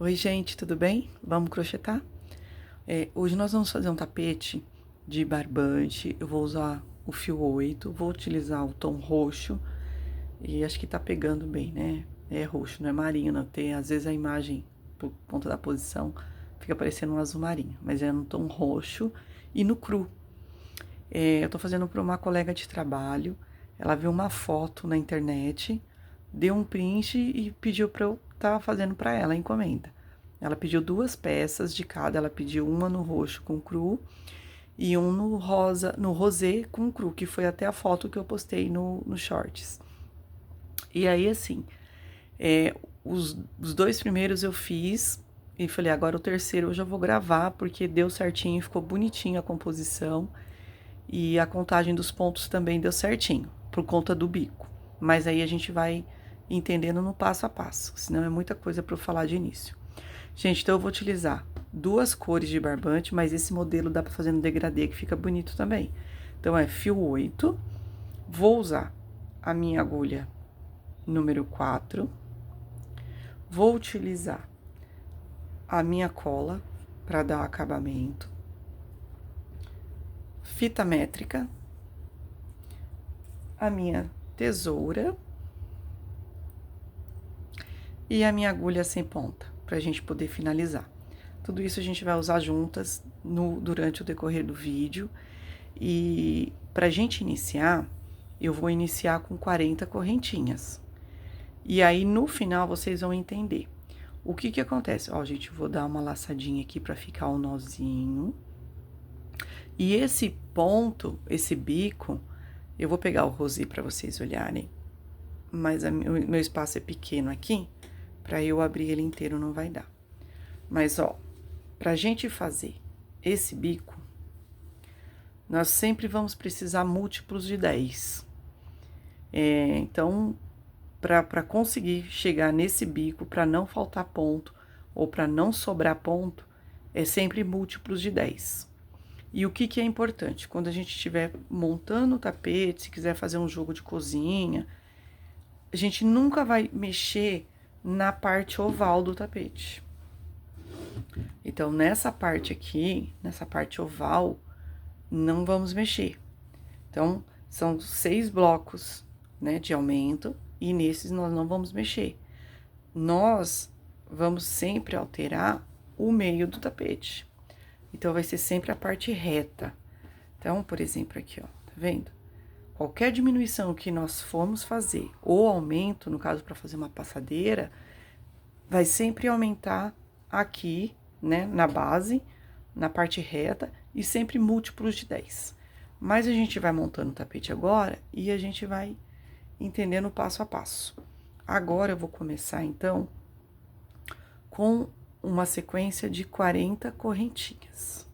Oi, gente, tudo bem? Vamos crochetar? Hoje nós vamos fazer um tapete de barbante. Eu vou usar o fio 8, vou utilizar o tom roxo e acho que tá pegando bem, né? É roxo, não é marinho, não. Tem, às vezes a imagem, por conta da posição, fica parecendo um azul marinho, mas é no tom roxo e no cru. Eu tô fazendo para uma colega de trabalho. Ela viu uma foto na internet, deu um print e pediu para eu estar fazendo para ela a encomenda. Ela pediu 2 peças de cada, ela pediu uma no roxo com cru e um no rosa, no rosé com cru, que foi até a foto que eu postei no Shorts. E aí, assim, os 2 primeiros eu fiz e falei, agora o terceiro eu já vou gravar, porque deu certinho, ficou bonitinho a composição. E a contagem dos pontos também deu certinho, por conta do bico. Mas aí a gente vai entendendo no passo a passo, senão é muita coisa para eu falar de início. Gente, então eu vou utilizar 2 cores de barbante, mas esse modelo dá para fazer no degradê, que fica bonito também. Então, é fio 8, vou usar a minha agulha número 4, vou utilizar a minha cola para dar acabamento, fita métrica, a minha tesoura e a minha agulha sem ponta, para a gente poder finalizar. Tudo isso a gente vai usar juntas durante o decorrer do vídeo. E para a gente iniciar, eu vou iniciar com 40 correntinhas. E aí, no final, vocês vão entender. O que que acontece? Ó, gente, vou dar uma laçadinha aqui para ficar o nozinho. E esse ponto, esse bico, eu vou pegar o rosé para vocês olharem. Mas o meu espaço é pequeno aqui. Para eu abrir ele inteiro não vai dar. Mas, ó, pra gente fazer esse bico, nós sempre vamos precisar múltiplos de 10. Então, para conseguir chegar nesse bico, para não faltar ponto ou para não sobrar ponto, é sempre múltiplos de 10. E o que que é importante? Quando a gente estiver montando o tapete, se quiser fazer um jogo de cozinha, a gente nunca vai mexer na parte oval do tapete. Então, nessa parte aqui, nessa parte oval, não vamos mexer. Então, são 6 blocos, né, de aumento, e nesses nós não vamos mexer. Nós vamos sempre alterar o meio do tapete. Então, vai ser sempre a parte reta. Então, por exemplo, aqui, ó, tá vendo? Qualquer diminuição que nós formos fazer, ou aumento, no caso, para fazer uma passadeira, vai sempre aumentar aqui, né, na base, na parte reta, e sempre múltiplos de 10. Mas a gente vai montando o tapete agora e a gente vai entendendo passo a passo. Agora eu vou começar, então, com uma sequência de 40 correntinhas.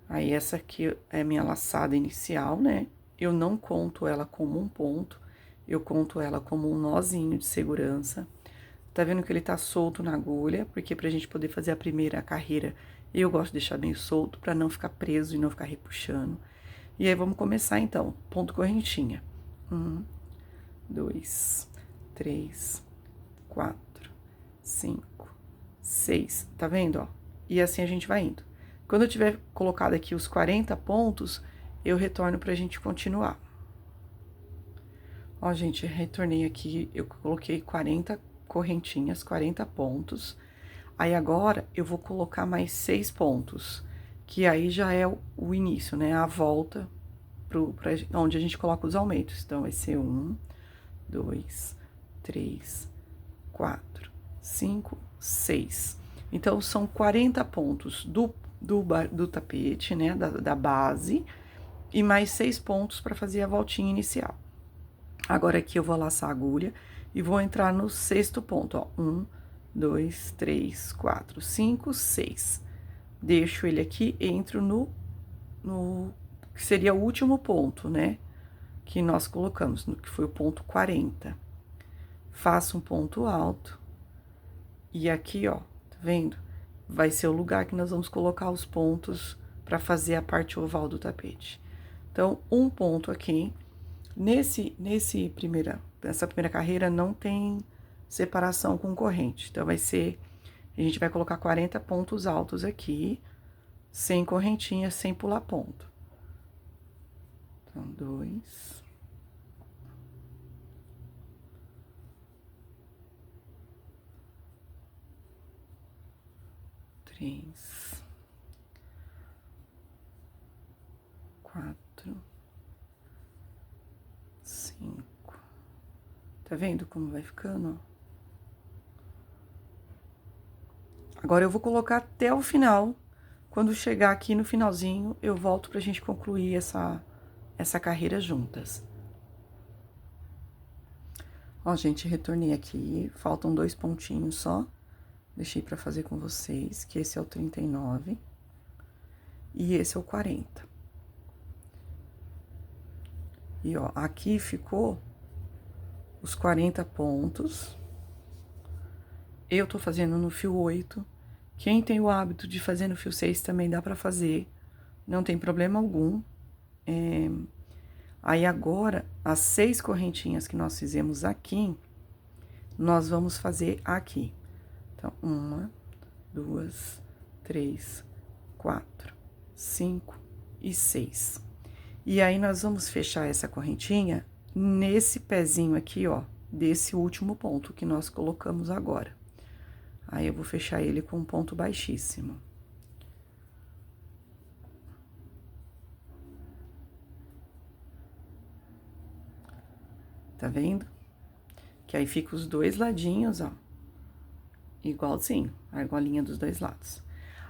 Aí, essa aqui é a minha laçada inicial, né? Eu não conto ela como um ponto, eu conto ela como um nozinho de segurança. Tá vendo que ele tá solto na agulha, porque pra gente poder fazer a primeira carreira, eu gosto de deixar bem solto, pra não ficar preso e não ficar repuxando. E aí, vamos começar, então. Ponto correntinha. 1, 2, 3, 4, 5, 6. Tá vendo, ó? E assim a gente vai indo. Quando eu tiver colocado aqui os 40 pontos, eu retorno pra gente continuar. Ó, gente, retornei aqui, eu coloquei 40 correntinhas, 40 pontos. Aí, agora, eu vou colocar mais 6 pontos, que aí já é o início, né? A volta pra onde a gente coloca os aumentos. Então, vai ser 1, 2, 3, 4, 5, 6. Então, são 40 pontos do tapete, né? Da base, e mais 6 pontos para fazer a voltinha inicial. Agora, aqui eu vou laçar a agulha e vou entrar no 6º ponto, ó. 1, 2, 3, 4, 5, 6. Deixo ele aqui, entro no que seria o último ponto, né? Que nós colocamos, que foi o ponto 40. Faço um ponto alto. E aqui, ó, tá vendo? Vai ser o lugar que nós vamos colocar os pontos para fazer a parte oval do tapete. Então, um ponto aqui. Nessa primeira carreira não tem separação com corrente. Então, vai ser A gente vai colocar 40 pontos altos aqui, sem correntinha, sem pular ponto. Então, 2. 3. 4. 5. Tá vendo como vai ficando? Agora eu vou colocar até o final. Quando chegar aqui no finalzinho, eu volto pra gente concluir essa carreira juntas. Ó, gente, retornei aqui. Faltam 2 pontinhos só. Deixei pra fazer com vocês, que esse é o 39. E esse é o 40. E, ó, aqui ficou os 40 pontos. Eu tô fazendo no fio 8. Quem tem o hábito de fazer no fio 6 também dá pra fazer. Não tem problema algum. Aí, agora, as 6 correntinhas que nós fizemos aqui, nós vamos fazer aqui. Então, 1, 2, 3, 4, 5 e 6. E aí, nós vamos fechar essa correntinha nesse pezinho aqui, ó, desse último ponto que nós colocamos agora. Aí, eu vou fechar ele com um ponto baixíssimo. Tá vendo? Que aí fica os dois ladinhos, ó, igualzinho, a argolinha dos dois lados.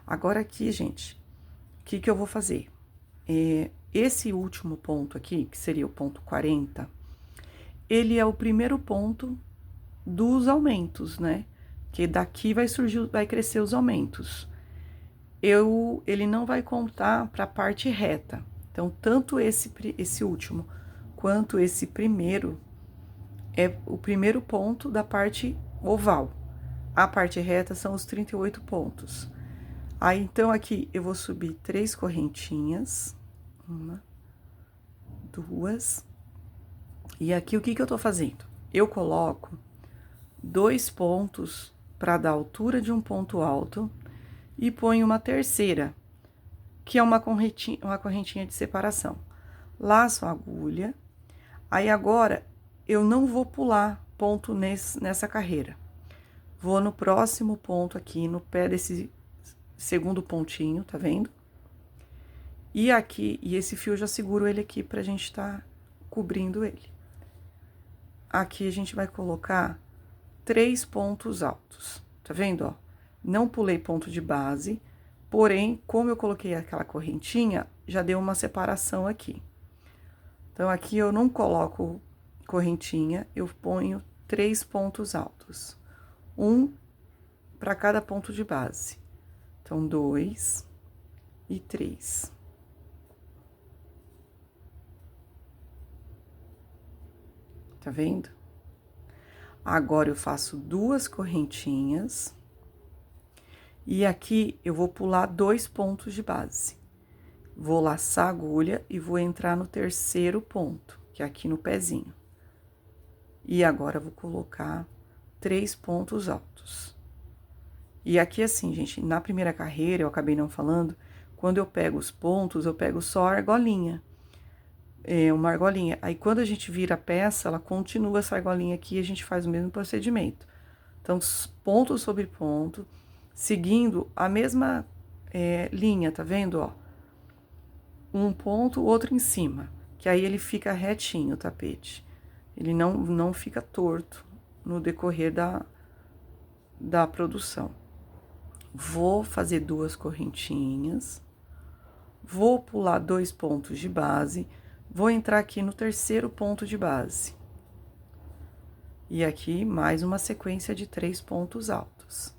Agora, aqui, gente, o que que eu vou fazer? Esse último ponto aqui, que seria o ponto 40, ele é o primeiro ponto dos aumentos, né? Que daqui vai crescer os aumentos. Ele não vai contar para a parte reta. Então, tanto esse último quanto esse primeiro é o primeiro ponto da parte oval. A parte reta são os 38 pontos. Aí, então, aqui eu vou subir 3 correntinhas. 1, 2. E aqui, o que que eu tô fazendo? Eu coloco 2 pontos para dar altura de um ponto alto e ponho uma terceira, que é uma correntinha de separação. Laço a agulha. Aí, agora, eu não vou pular ponto nessa carreira. Vou no próximo ponto aqui, no pé desse segundo pontinho, tá vendo? E aqui, e esse fio eu já seguro ele aqui pra gente tá cobrindo ele. Aqui a gente vai colocar 3 pontos altos, tá vendo, ó? Não pulei ponto de base, porém, como eu coloquei aquela correntinha, já deu uma separação aqui. Então, aqui eu não coloco correntinha, eu ponho 3 pontos altos. 1 para cada ponto de base. Então, 2 e 3. Tá vendo? Agora, eu faço 2 correntinhas. E aqui, eu vou pular 2 pontos de base. Vou laçar a agulha e vou entrar no terceiro ponto, que é aqui no pezinho. E agora, eu vou colocar 3 pontos altos. E aqui, assim, gente, na primeira carreira, eu acabei não falando, quando eu pego os pontos, eu pego só a argolinha. Uma argolinha. Aí, quando a gente vira a peça, ela continua essa argolinha aqui e a gente faz o mesmo procedimento. Então, ponto sobre ponto, seguindo a mesma linha, tá vendo, ó? Um ponto, outro em cima, que aí ele fica retinho, o tapete. Ele não fica torto no decorrer da produção. Vou fazer 2 correntinhas, vou pular 2 pontos de base, vou entrar aqui no terceiro ponto de base. E aqui, mais uma sequência de 3 pontos altos.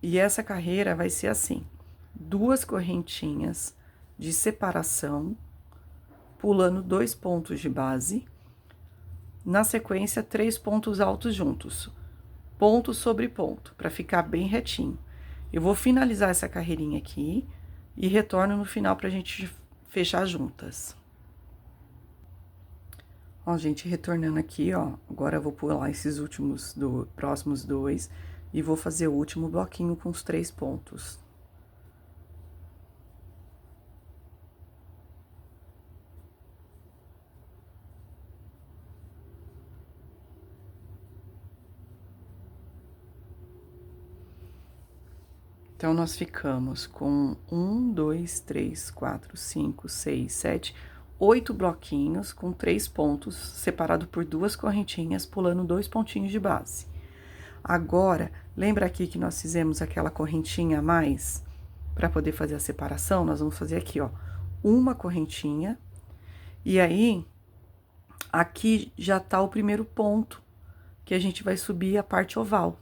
E essa carreira vai ser assim, 2 correntinhas de separação, pulando 2 pontos de base, na sequência, 3 pontos altos juntos, ponto sobre ponto, para ficar bem retinho. Eu vou finalizar essa carreirinha aqui e retorno no final pra gente fechar juntas. Ó, gente, retornando aqui, ó, agora eu vou pular esses próximos dois e vou fazer o último bloquinho com os 3 pontos. Então, nós ficamos com 1, 2, 3, 4, 5, 6, 7, 8 bloquinhos com 3 pontos, separado por 2 correntinhas, pulando 2 pontinhos de base. Agora, lembra aqui que nós fizemos aquela correntinha a mais? Para poder fazer a separação, nós vamos fazer aqui, ó, uma correntinha. E aí, aqui já tá o primeiro ponto, que a gente vai subir a parte oval.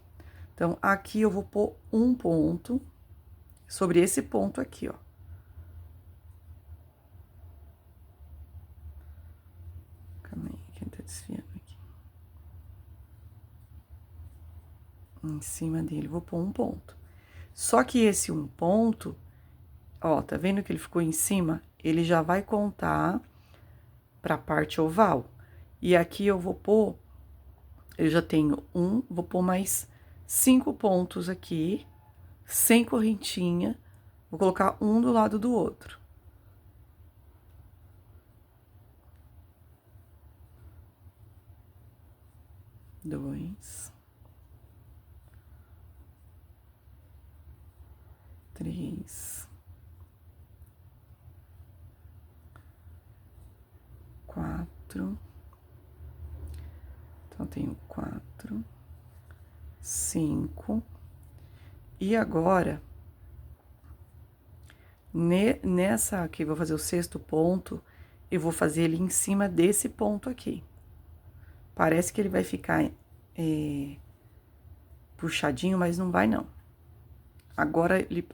Então, aqui eu vou pôr um ponto sobre esse ponto aqui, ó. Calma aí, quem tá desfiando aqui. Em cima dele, vou pôr um ponto. Só que esse um ponto, ó, tá vendo que ele ficou em cima? Ele já vai contar pra parte oval. E aqui eu vou pôr, eu já tenho vou pôr mais 5 pontos aqui, sem correntinha, vou colocar um do lado do outro. Dois. 3. 4. Então, tenho 4, 5. E agora, nessa aqui, vou fazer o 6º ponto, eu vou fazer ele em cima desse ponto aqui. Parece que ele vai ficar puxadinho, mas não vai, não. Agora, ele,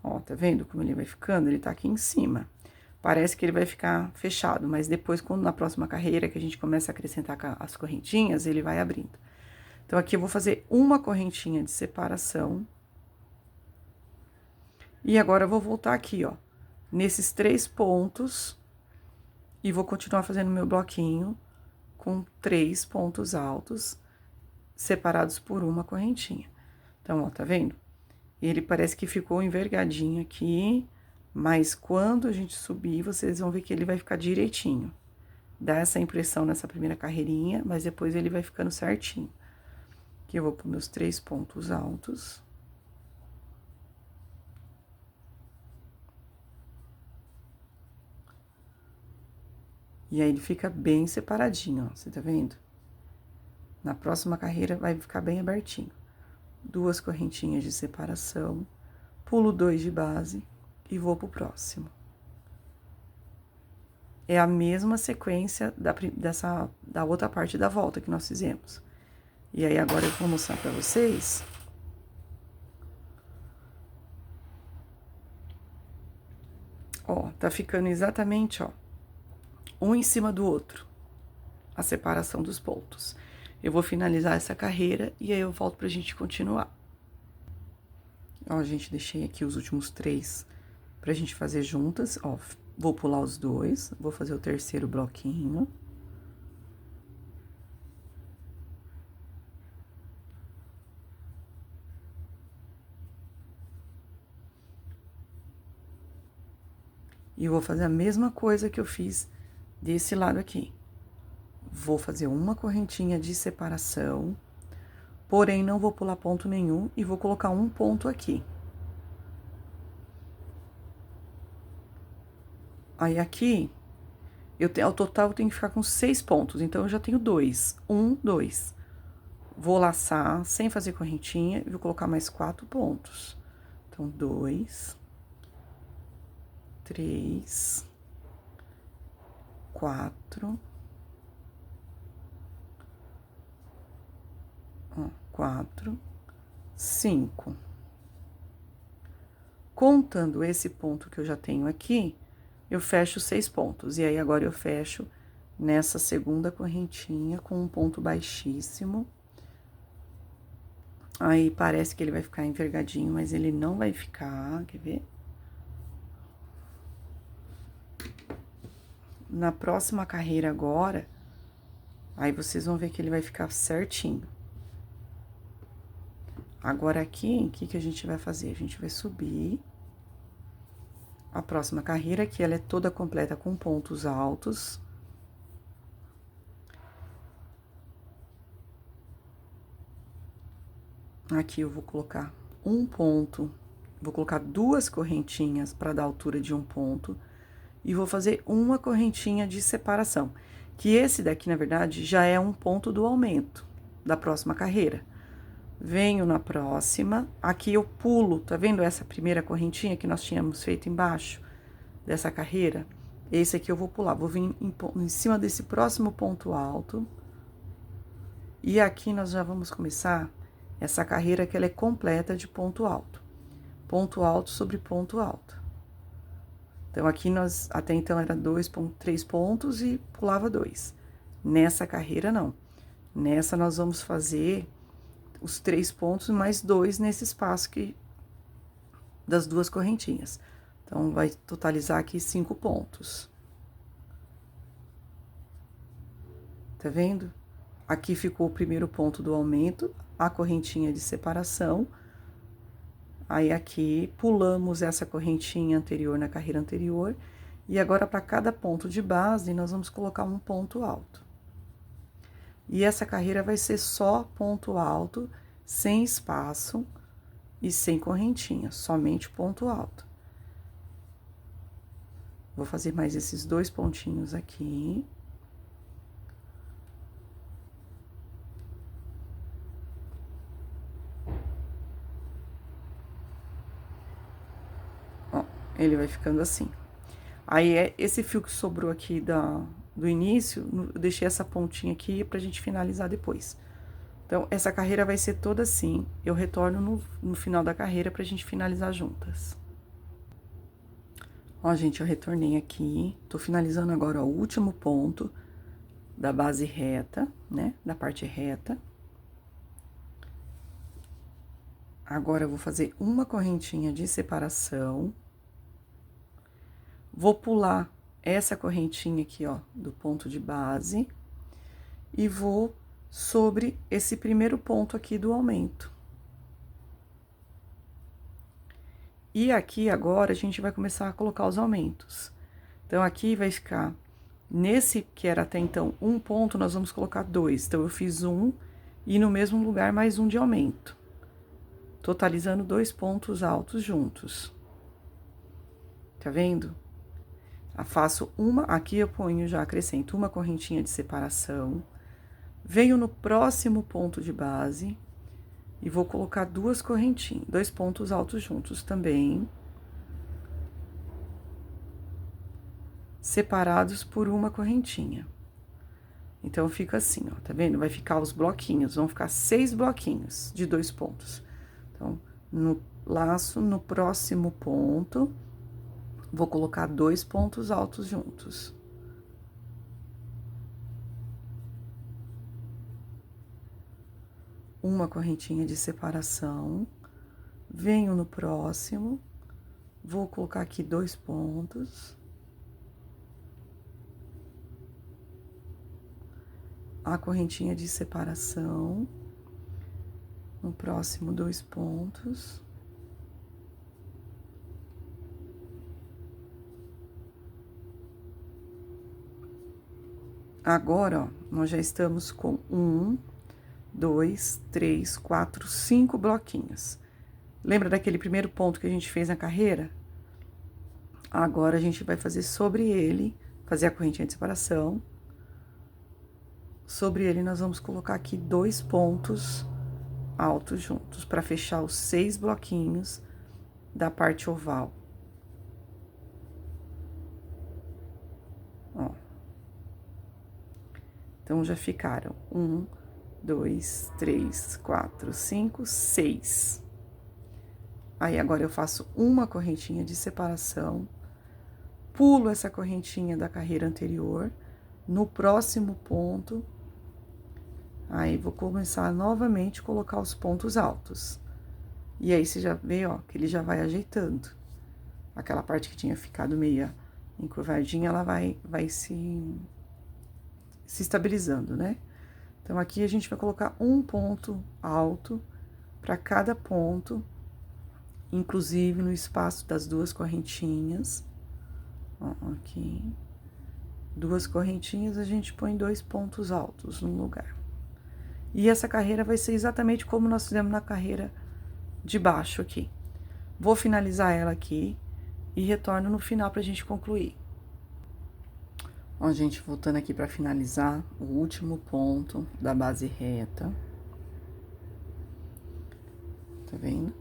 ó, tá vendo como ele vai ficando? Ele tá aqui em cima. Parece que ele vai ficar fechado, mas depois, quando na próxima carreira, que a gente começa a acrescentar as correntinhas, ele vai abrindo. Então, aqui eu vou fazer uma correntinha de separação. E agora, eu vou voltar aqui, ó, nesses 3 pontos, e vou continuar fazendo meu bloquinho com 3 pontos altos, separados por uma correntinha. Então, ó, tá vendo? Ele parece que ficou envergadinho aqui, mas quando a gente subir, vocês vão ver que ele vai ficar direitinho. Dá essa impressão nessa primeira carreirinha, mas depois ele vai ficando certinho. Aqui eu vou pôr meus 3 pontos altos. E aí, ele fica bem separadinho, ó, você tá vendo? Na próxima carreira, vai ficar bem abertinho. 2 correntinhas de separação, pulo 2 de base e vou pro próximo. É a mesma sequência da outra parte da volta que nós fizemos. E aí, agora eu vou mostrar pra vocês. Ó, tá ficando exatamente, ó, um em cima do outro, a separação dos pontos. Eu vou finalizar essa carreira e aí eu volto pra gente continuar. Ó, gente, deixei aqui os últimos 3 pra gente fazer juntas, ó. Vou pular os 2, vou fazer o 3º bloquinho. E vou fazer a mesma coisa que eu fiz desse lado aqui. Vou fazer uma correntinha de separação, porém, não vou pular ponto nenhum e vou colocar um ponto aqui. Aí, aqui, ao total, eu tenho que ficar com 6 pontos, então, eu já tenho 2. 1, 2. Vou laçar sem fazer correntinha e vou colocar mais 4 pontos. Então, 2, 3, 4, 4, 5. Contando esse ponto que eu já tenho aqui, eu fecho 6 pontos. E aí, agora eu fecho nessa segunda correntinha com um ponto baixíssimo. Aí, parece que ele vai ficar envergadinho, mas ele não vai ficar, quer ver? Na próxima carreira agora, Aí, vocês vão ver que ele vai ficar certinho. Agora, aqui, o que que a gente vai fazer? A gente vai subir a próxima carreira, que ela é toda completa com pontos altos. Aqui eu vou colocar um ponto, vou colocar 2 correntinhas para dar altura de um ponto. E vou fazer uma correntinha de separação. Que esse daqui, na verdade, já é um ponto do aumento da próxima carreira. Venho na próxima, aqui eu pulo, tá vendo essa primeira correntinha que nós tínhamos feito embaixo dessa carreira? Esse aqui eu vou pular, vou vir em cima desse próximo ponto alto. E aqui nós já vamos começar essa carreira que ela é completa de ponto alto. Ponto alto sobre ponto alto. Então, aqui nós, até então, era 3 pontos e pulava 2. Nessa carreira, não. Nessa, nós vamos fazer os 3 pontos mais 2 nesse espaço das 2 correntinhas. Então, vai totalizar aqui 5 pontos. Tá vendo? Aqui ficou o primeiro ponto do aumento, a correntinha de separação. Aí, aqui, pulamos essa correntinha anterior na carreira anterior. E agora, para cada ponto de base, nós vamos colocar um ponto alto. E essa carreira vai ser só ponto alto, sem espaço e sem correntinha, somente ponto alto. Vou fazer mais esses 2 pontinhos aqui. Ele vai ficando assim. Aí, esse fio que sobrou aqui do início, eu deixei essa pontinha aqui pra gente finalizar depois. Então, essa carreira vai ser toda assim. Eu retorno no final da carreira pra gente finalizar juntas. Ó, gente, eu retornei aqui. Tô finalizando agora, ó, o último ponto da base reta, né? Da parte reta. Agora, eu vou fazer uma correntinha de separação. Vou pular essa correntinha aqui, ó, do ponto de base. E vou sobre esse primeiro ponto aqui do aumento. E aqui, agora, a gente vai começar a colocar os aumentos. Então, aqui vai ficar, nesse que era até então um ponto, nós vamos colocar 2. Então, eu fiz um e no mesmo lugar mais um de aumento. Totalizando 2 pontos altos juntos. Tá vendo? Eu faço uma, aqui eu ponho, já acrescento uma correntinha de separação. Venho no próximo ponto de base e vou colocar 2 correntinhas, 2 pontos altos juntos também. Separados por uma correntinha. Então, fica assim, ó, tá vendo? Vai ficar os bloquinhos, vão ficar 6 bloquinhos de 2 pontos. Então, no laço, no próximo ponto, vou colocar 2 pontos altos juntos. Uma correntinha de separação. Venho no próximo, vou colocar aqui 2 pontos. A correntinha de separação. No próximo, 2 pontos. Agora, ó, nós já estamos com 1, 2, 3, 4, 5 bloquinhos. Lembra daquele primeiro ponto que a gente fez na carreira? Agora, a gente vai fazer sobre ele, fazer a correntinha de separação. Sobre ele, nós vamos colocar aqui 2 pontos altos juntos, para fechar os 6 bloquinhos da parte oval. Ó. Então, já ficaram 1, 2, 3, 4, 5, 6. Aí, agora eu faço uma correntinha de separação, pulo essa correntinha da carreira anterior, no próximo ponto, aí vou começar novamente a colocar os pontos altos. E aí, você já vê, ó, que ele já vai ajeitando. Aquela parte que tinha ficado meia encurvadinha, ela vai se estabilizando, né? Então, aqui a gente vai colocar um ponto alto para cada ponto, inclusive no espaço das duas correntinhas. Ó, aqui. Duas correntinhas, a gente põe 2 pontos altos no lugar. E essa carreira vai ser exatamente como nós fizemos na carreira de baixo aqui. Vou finalizar ela aqui e retorno no final pra gente concluir. Ó, gente, voltando aqui pra finalizar o último ponto da base reta. Tá vendo?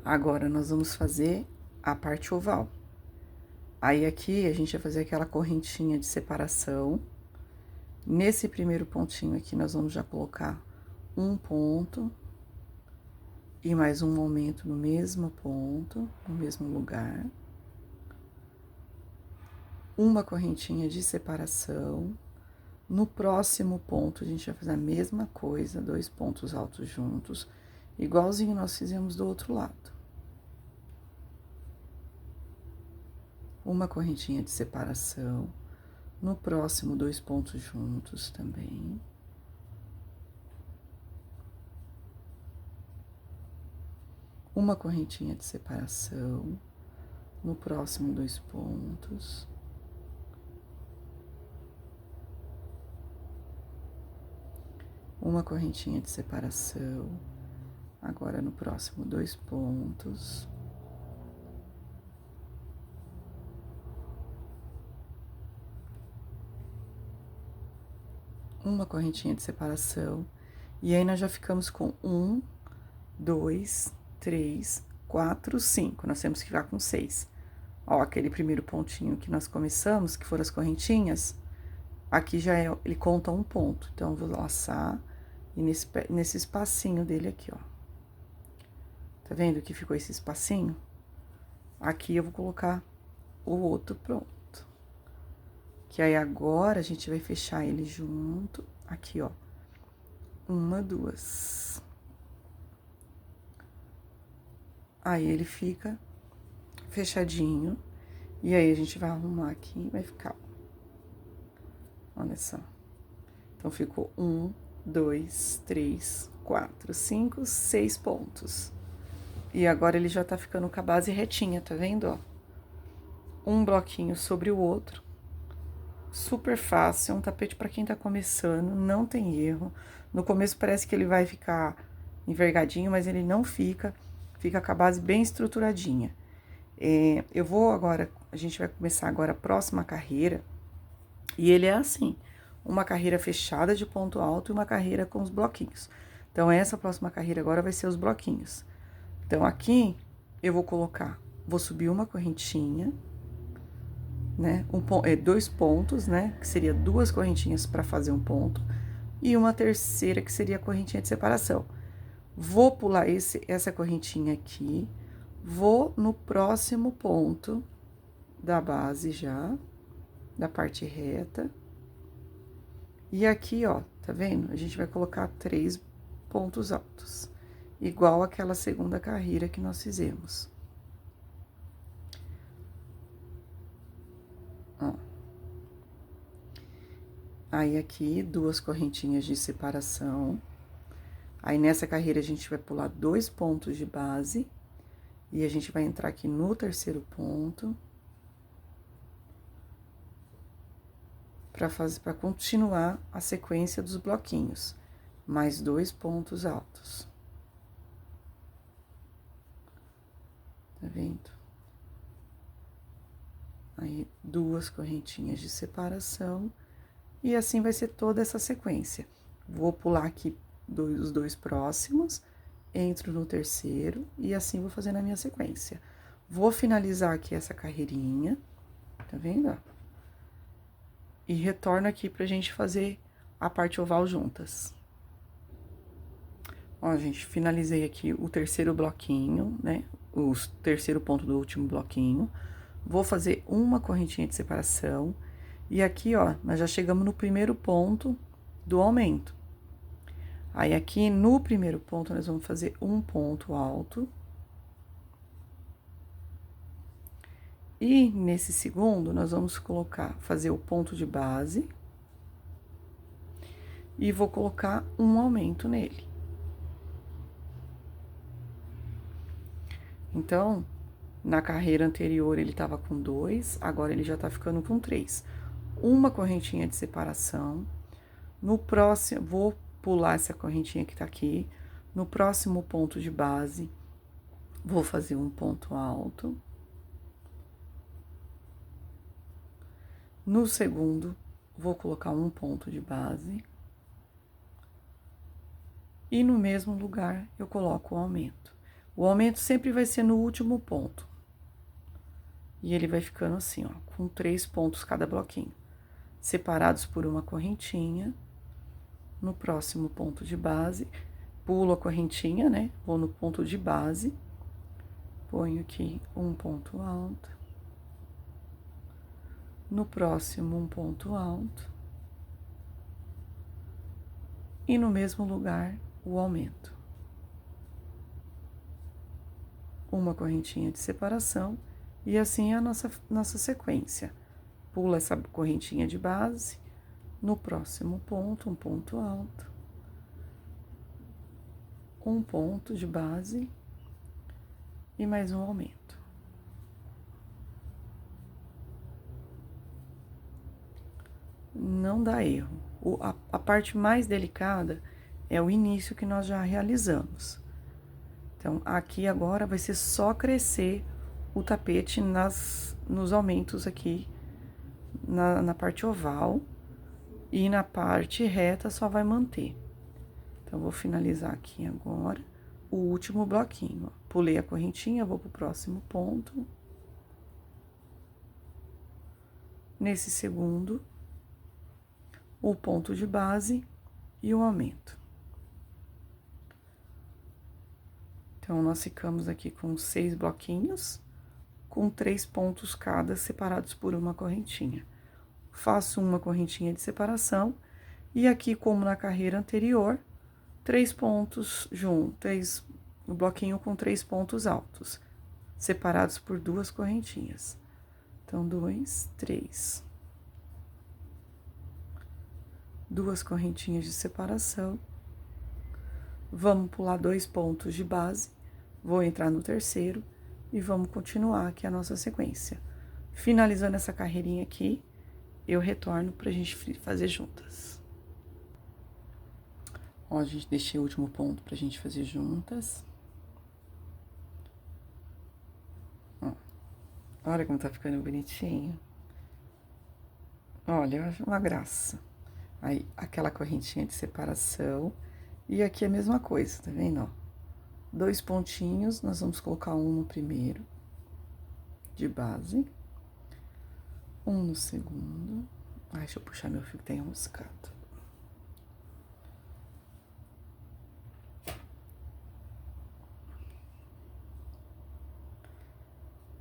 Agora, nós vamos fazer a parte oval. Aí, aqui, a gente vai fazer aquela correntinha de separação. Nesse primeiro pontinho aqui, nós vamos já colocar um ponto. E mais um aumento no mesmo ponto, no mesmo lugar. Uma correntinha de separação. No próximo ponto, a gente vai fazer a mesma coisa, 2 pontos altos juntos, igualzinho nós fizemos do outro lado. Uma correntinha de separação. No próximo, 2 pontos juntos também. Uma correntinha de separação. No próximo, 2 pontos. Uma correntinha de separação. Agora, no próximo, 2 pontos. Uma correntinha de separação. E aí, nós já ficamos com 1, 2, 3, 4, 5. Nós temos que ficar com 6. Ó, aquele primeiro pontinho que nós começamos, que foram as correntinhas, aqui já é, ele conta um ponto. Então, eu vou laçar e nesse espacinho dele aqui, ó. Tá vendo que ficou esse espacinho? Aqui eu vou colocar o outro pronto. Que aí agora a gente vai fechar ele junto, aqui, ó. 1, 2. Aí ele fica fechadinho. E aí a gente vai arrumar aqui e vai ficar, ó. Olha só. Então, ficou 1, 2, 3, 4, 5, 6 pontos. E agora ele já tá ficando com a base retinha, tá vendo, ó? Um bloquinho sobre o outro. Super fácil, é um tapete pra quem tá começando, não tem erro. No começo parece que ele vai ficar envergadinho, mas ele não fica. Fica com a base bem estruturadinha. Eu vou agora, a gente vai começar agora a próxima carreira. E ele é assim, uma carreira fechada de ponto alto e uma carreira com os bloquinhos. Então, essa próxima carreira agora vai ser os bloquinhos. Então, aqui, eu vou colocar, vou subir uma correntinha, né? 2 pontos, né? Que seria 2 correntinhas para fazer um ponto. E uma terceira, que seria a correntinha de separação. Vou pular essa correntinha aqui, vou no próximo ponto da base já, da parte reta. E aqui, ó, tá vendo? A gente vai colocar 3 pontos altos, igual aquela segunda carreira que nós fizemos. Ó. Aí, aqui, 2 correntinhas de separação. Aí, nessa carreira, a gente vai pular 2 pontos de base. E a gente vai entrar aqui no terceiro ponto. Para continuar a sequência dos bloquinhos. Mais 2 pontos altos. Tá vendo? Aí, 2 correntinhas de separação. E assim vai ser toda essa sequência. Vou pular aqui os 2 próximos, entro no terceiro e assim vou fazendo a minha sequência. Vou finalizar aqui essa carreirinha, tá vendo? E retorno aqui pra gente fazer a parte oval juntas. Ó, gente, finalizei aqui o terceiro bloquinho, né? O terceiro ponto do último bloquinho. Vou fazer uma correntinha de separação. E aqui, ó, nós já chegamos no primeiro ponto do aumento. Aí, aqui no primeiro ponto, nós vamos fazer um ponto alto. E nesse segundo, nós vamos fazer o ponto de base. e vou colocar um aumento nele. Então, na carreira anterior ele estava com 2, agora ele já tá ficando com 3. Uma correntinha de separação. No próximo, vou pular essa correntinha que tá aqui. No próximo ponto de base, vou fazer um ponto alto. No segundo, vou colocar um ponto de base. E no mesmo lugar, eu coloco o aumento. O aumento sempre vai ser no último ponto. E ele vai ficando assim, ó, com 3 pontos cada bloquinho, separados por uma correntinha. No próximo ponto de base, pulo a correntinha, né? Vou no ponto de base, ponho aqui um ponto alto. No próximo, um ponto alto. E no mesmo lugar, o aumento. Uma correntinha de separação, e assim é a nossa sequência. Pula essa correntinha de base, no próximo ponto, um ponto alto, um ponto de base e mais um aumento. Não dá erro. A parte mais delicada é o início que nós já realizamos. Então, aqui agora vai ser só crescer o tapete nos aumentos aqui, na parte oval, e na parte reta só vai manter. Então, vou finalizar aqui agora o último bloquinho, ó. Pulei a correntinha, vou pro próximo ponto. Nesse segundo, o ponto de base e o aumento. Então, nós ficamos aqui com 6 bloquinhos, com 3 pontos cada, separados por uma correntinha. Faço uma correntinha de separação, e aqui, como na carreira anterior, 3 pontos juntos, um bloquinho com 3 pontos altos, separados por 2 correntinhas. Então, 2, 3. 2 correntinhas de separação. Vamos pular 2 pontos de base, vou entrar no terceiro e vamos continuar aqui a nossa sequência. Finalizando essa carreirinha aqui, eu retorno pra gente fazer juntas. Ó, a gente deixei o último ponto pra gente fazer juntas. Ó, olha como tá ficando bonitinho. Olha, eu acho uma graça. Aí, aquela correntinha de separação. E aqui é a mesma coisa, tá vendo, ó? 2 pontinhos, nós vamos colocar um no primeiro, de base. Um no segundo. Ai, deixa eu puxar meu fio que tá enroscado.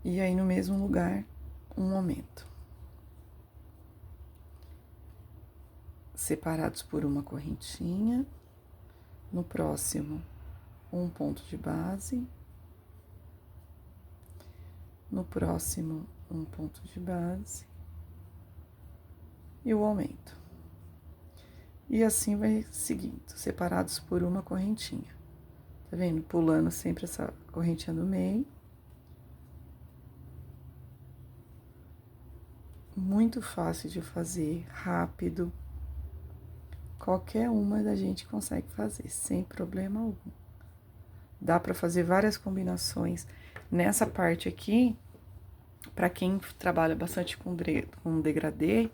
E aí, no mesmo lugar, um aumento. Separados por uma correntinha. No próximo, um ponto de base. No próximo, um ponto de base. E o aumento. E assim vai seguindo, separados por uma correntinha. Tá vendo? Pulando sempre essa correntinha do meio. Muito fácil de fazer, rápido. Qualquer uma da gente consegue fazer, sem problema algum. Dá pra fazer várias combinações. Nessa parte aqui, pra quem trabalha bastante com degradê,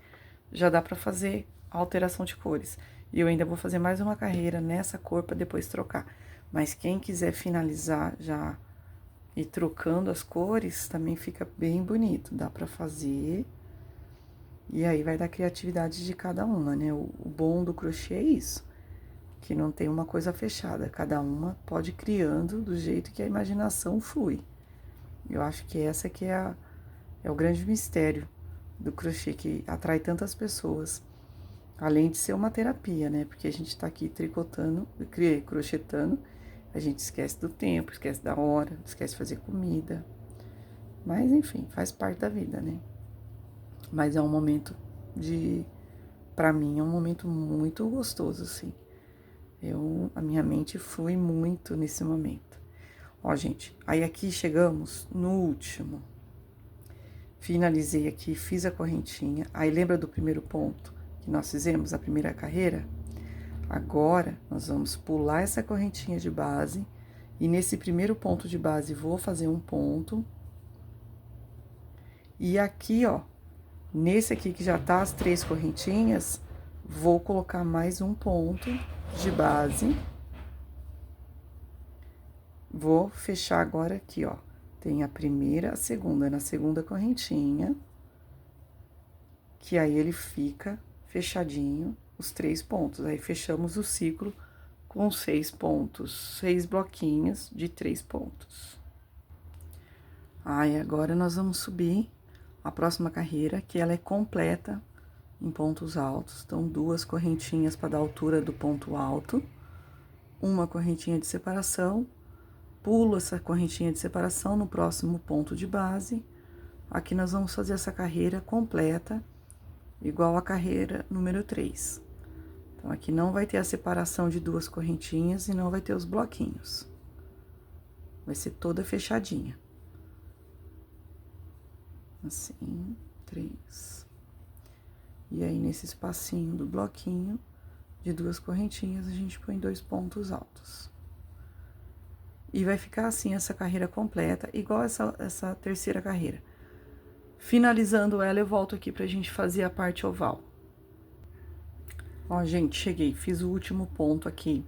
já dá pra fazer alteração de cores. E eu ainda vou fazer mais uma carreira nessa cor pra depois trocar. Mas quem quiser finalizar já e trocando as cores, também fica bem bonito. Dá pra fazer. E aí vai da criatividade de cada uma, né? O bom do crochê é isso, que não tem uma coisa fechada. Cada uma pode ir criando do jeito que a imaginação flui. Eu acho que essa que é o grande mistério do crochê, que atrai tantas pessoas. Além de ser uma terapia, né? Porque a gente tá aqui tricotando, crochetando, a gente esquece do tempo, esquece da hora, esquece de fazer comida. Mas, enfim, faz parte da vida, né? Mas é um momento de pra mim é um momento muito gostoso, assim. A minha mente flui muito nesse momento. Ó, gente, aí aqui chegamos no último. Finalizei aqui, fiz a correntinha. Aí lembra do primeiro ponto que nós fizemos, a primeira carreira? Agora, nós vamos pular essa correntinha de base. E nesse primeiro ponto de base, vou fazer um ponto. E aqui, ó, nesse aqui que já tá as 3 correntinhas, vou colocar mais um ponto de base. Vou fechar agora aqui, ó. Tem a primeira, a segunda. Na segunda correntinha, que aí ele fica fechadinho, os 3 pontos. Aí, fechamos o ciclo com 6 pontos, 6 bloquinhos de 3 pontos. Aí, agora nós vamos subir a próxima carreira, que ela é completa em pontos altos. Então, 2 correntinhas para dar altura do ponto alto, uma correntinha de separação, pulo essa correntinha de separação no próximo ponto de base. Aqui nós vamos fazer essa carreira completa, igual a carreira número 3. Então, aqui não vai ter a separação de 2 correntinhas e não vai ter os bloquinhos. Vai ser toda fechadinha. Assim, 3. E aí, nesse espacinho do bloquinho de 2 correntinhas, a gente põe 2 pontos altos. E vai ficar assim essa carreira completa, igual essa terceira carreira. Finalizando ela, eu volto aqui pra gente fazer a parte oval. Ó, gente, cheguei, fiz o último ponto aqui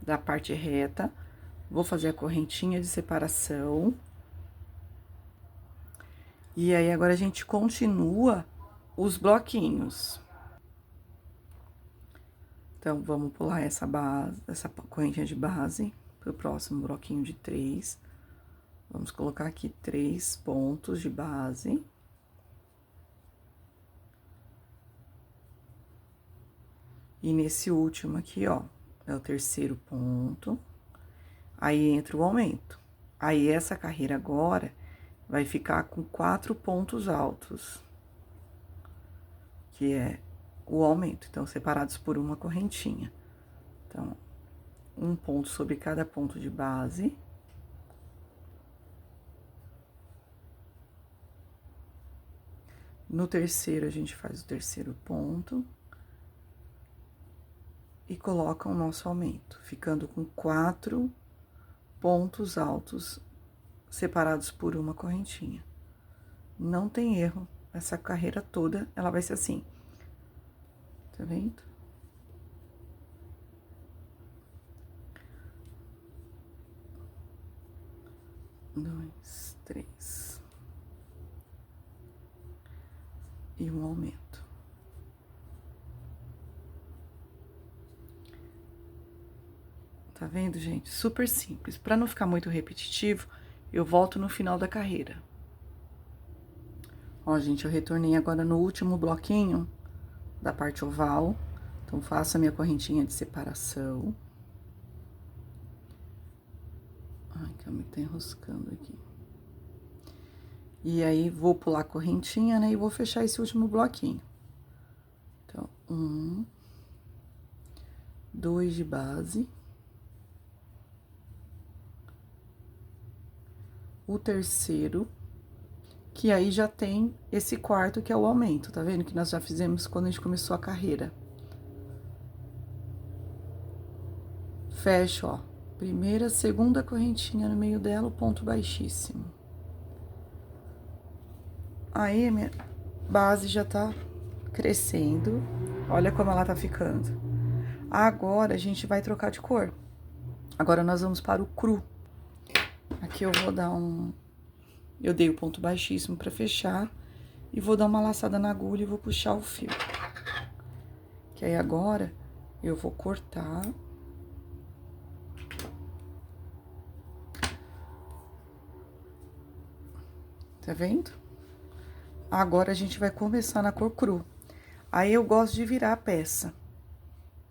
da parte reta. Vou fazer a correntinha de separação. E aí, agora a gente continua os bloquinhos. Então, vamos pular essa correntinha de base pro próximo bloquinho de 3. Vamos colocar aqui 3 pontos de base. E nesse último aqui, ó, é o terceiro ponto. Aí entra o aumento. Aí, essa carreira agora vai ficar com 4 pontos altos, que é o aumento. Então, separados por uma correntinha. Então, um ponto sobre cada ponto de base. No terceiro, a gente faz o terceiro ponto. E coloca o nosso aumento, ficando com 4 pontos altos separados por uma correntinha. Não tem erro, essa carreira toda, ela vai ser assim. Tá vendo? Dois, 3. E um aumento. Tá vendo, gente? Super simples. Pra não ficar muito repetitivo, eu volto no final da carreira. Ó, gente, eu retornei agora no último bloquinho da parte oval. Então, faço a minha correntinha de separação. Ai, que me tá enroscando aqui. E aí, vou pular a correntinha, né? E vou fechar esse último bloquinho. Então, 1, 2 de base. O terceiro, que aí já tem esse quarto, que é o aumento, tá vendo? Que nós já fizemos quando a gente começou a carreira. Fecho, ó, primeira, segunda correntinha no meio dela, o ponto baixíssimo. Aí, minha base já tá crescendo, olha como ela tá ficando. Agora, a gente vai trocar de cor. Agora, nós vamos para o cru. Aqui eu vou dar eu dei o ponto baixíssimo pra fechar e vou dar uma laçada na agulha e vou puxar o fio. Que aí agora eu vou cortar. Tá vendo? Agora a gente vai começar na cor cru. Aí eu gosto de virar a peça.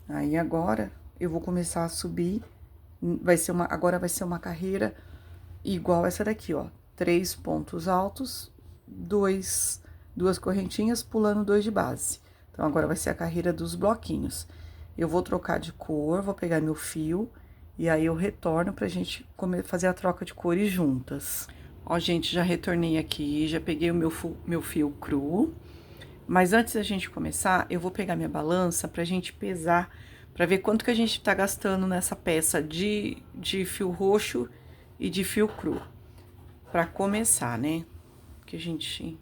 Aí agora eu vou começar a subir. Agora vai ser uma carreira igual essa daqui, ó. 3 pontos altos, duas correntinhas, pulando 2 de base. Então, agora vai ser a carreira dos bloquinhos. Eu vou trocar de cor, vou pegar meu fio, e aí eu retorno pra gente fazer a troca de cores juntas. Ó, gente, já retornei aqui, já peguei o meu fio cru. Mas antes da gente começar, eu vou pegar minha balança pra gente pesar, pra ver quanto que a gente tá gastando nessa peça de fio roxo e de fio cru. Pra começar, né? Que a gente...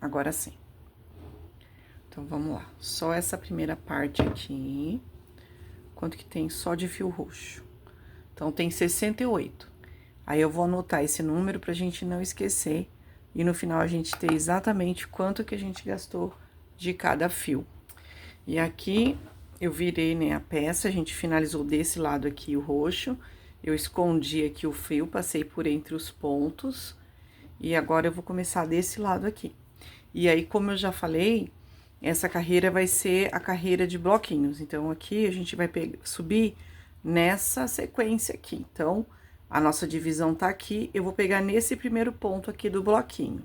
Agora sim. Então, vamos lá. Só essa primeira parte aqui. Quanto que tem só de fio roxo? Então, tem 68. Aí, eu vou anotar esse número pra gente não esquecer. E no final, a gente ter exatamente quanto que a gente gastou de cada fio. E aqui, eu virei, né, a peça. A gente finalizou desse lado aqui o roxo. Eu escondi aqui o fio, passei por entre os pontos. E agora, eu vou começar desse lado aqui. E aí, como eu já falei, essa carreira vai ser a carreira de bloquinhos. Então, aqui a gente vai subir nessa sequência aqui. Então, a nossa divisão tá aqui, eu vou pegar nesse primeiro ponto aqui do bloquinho.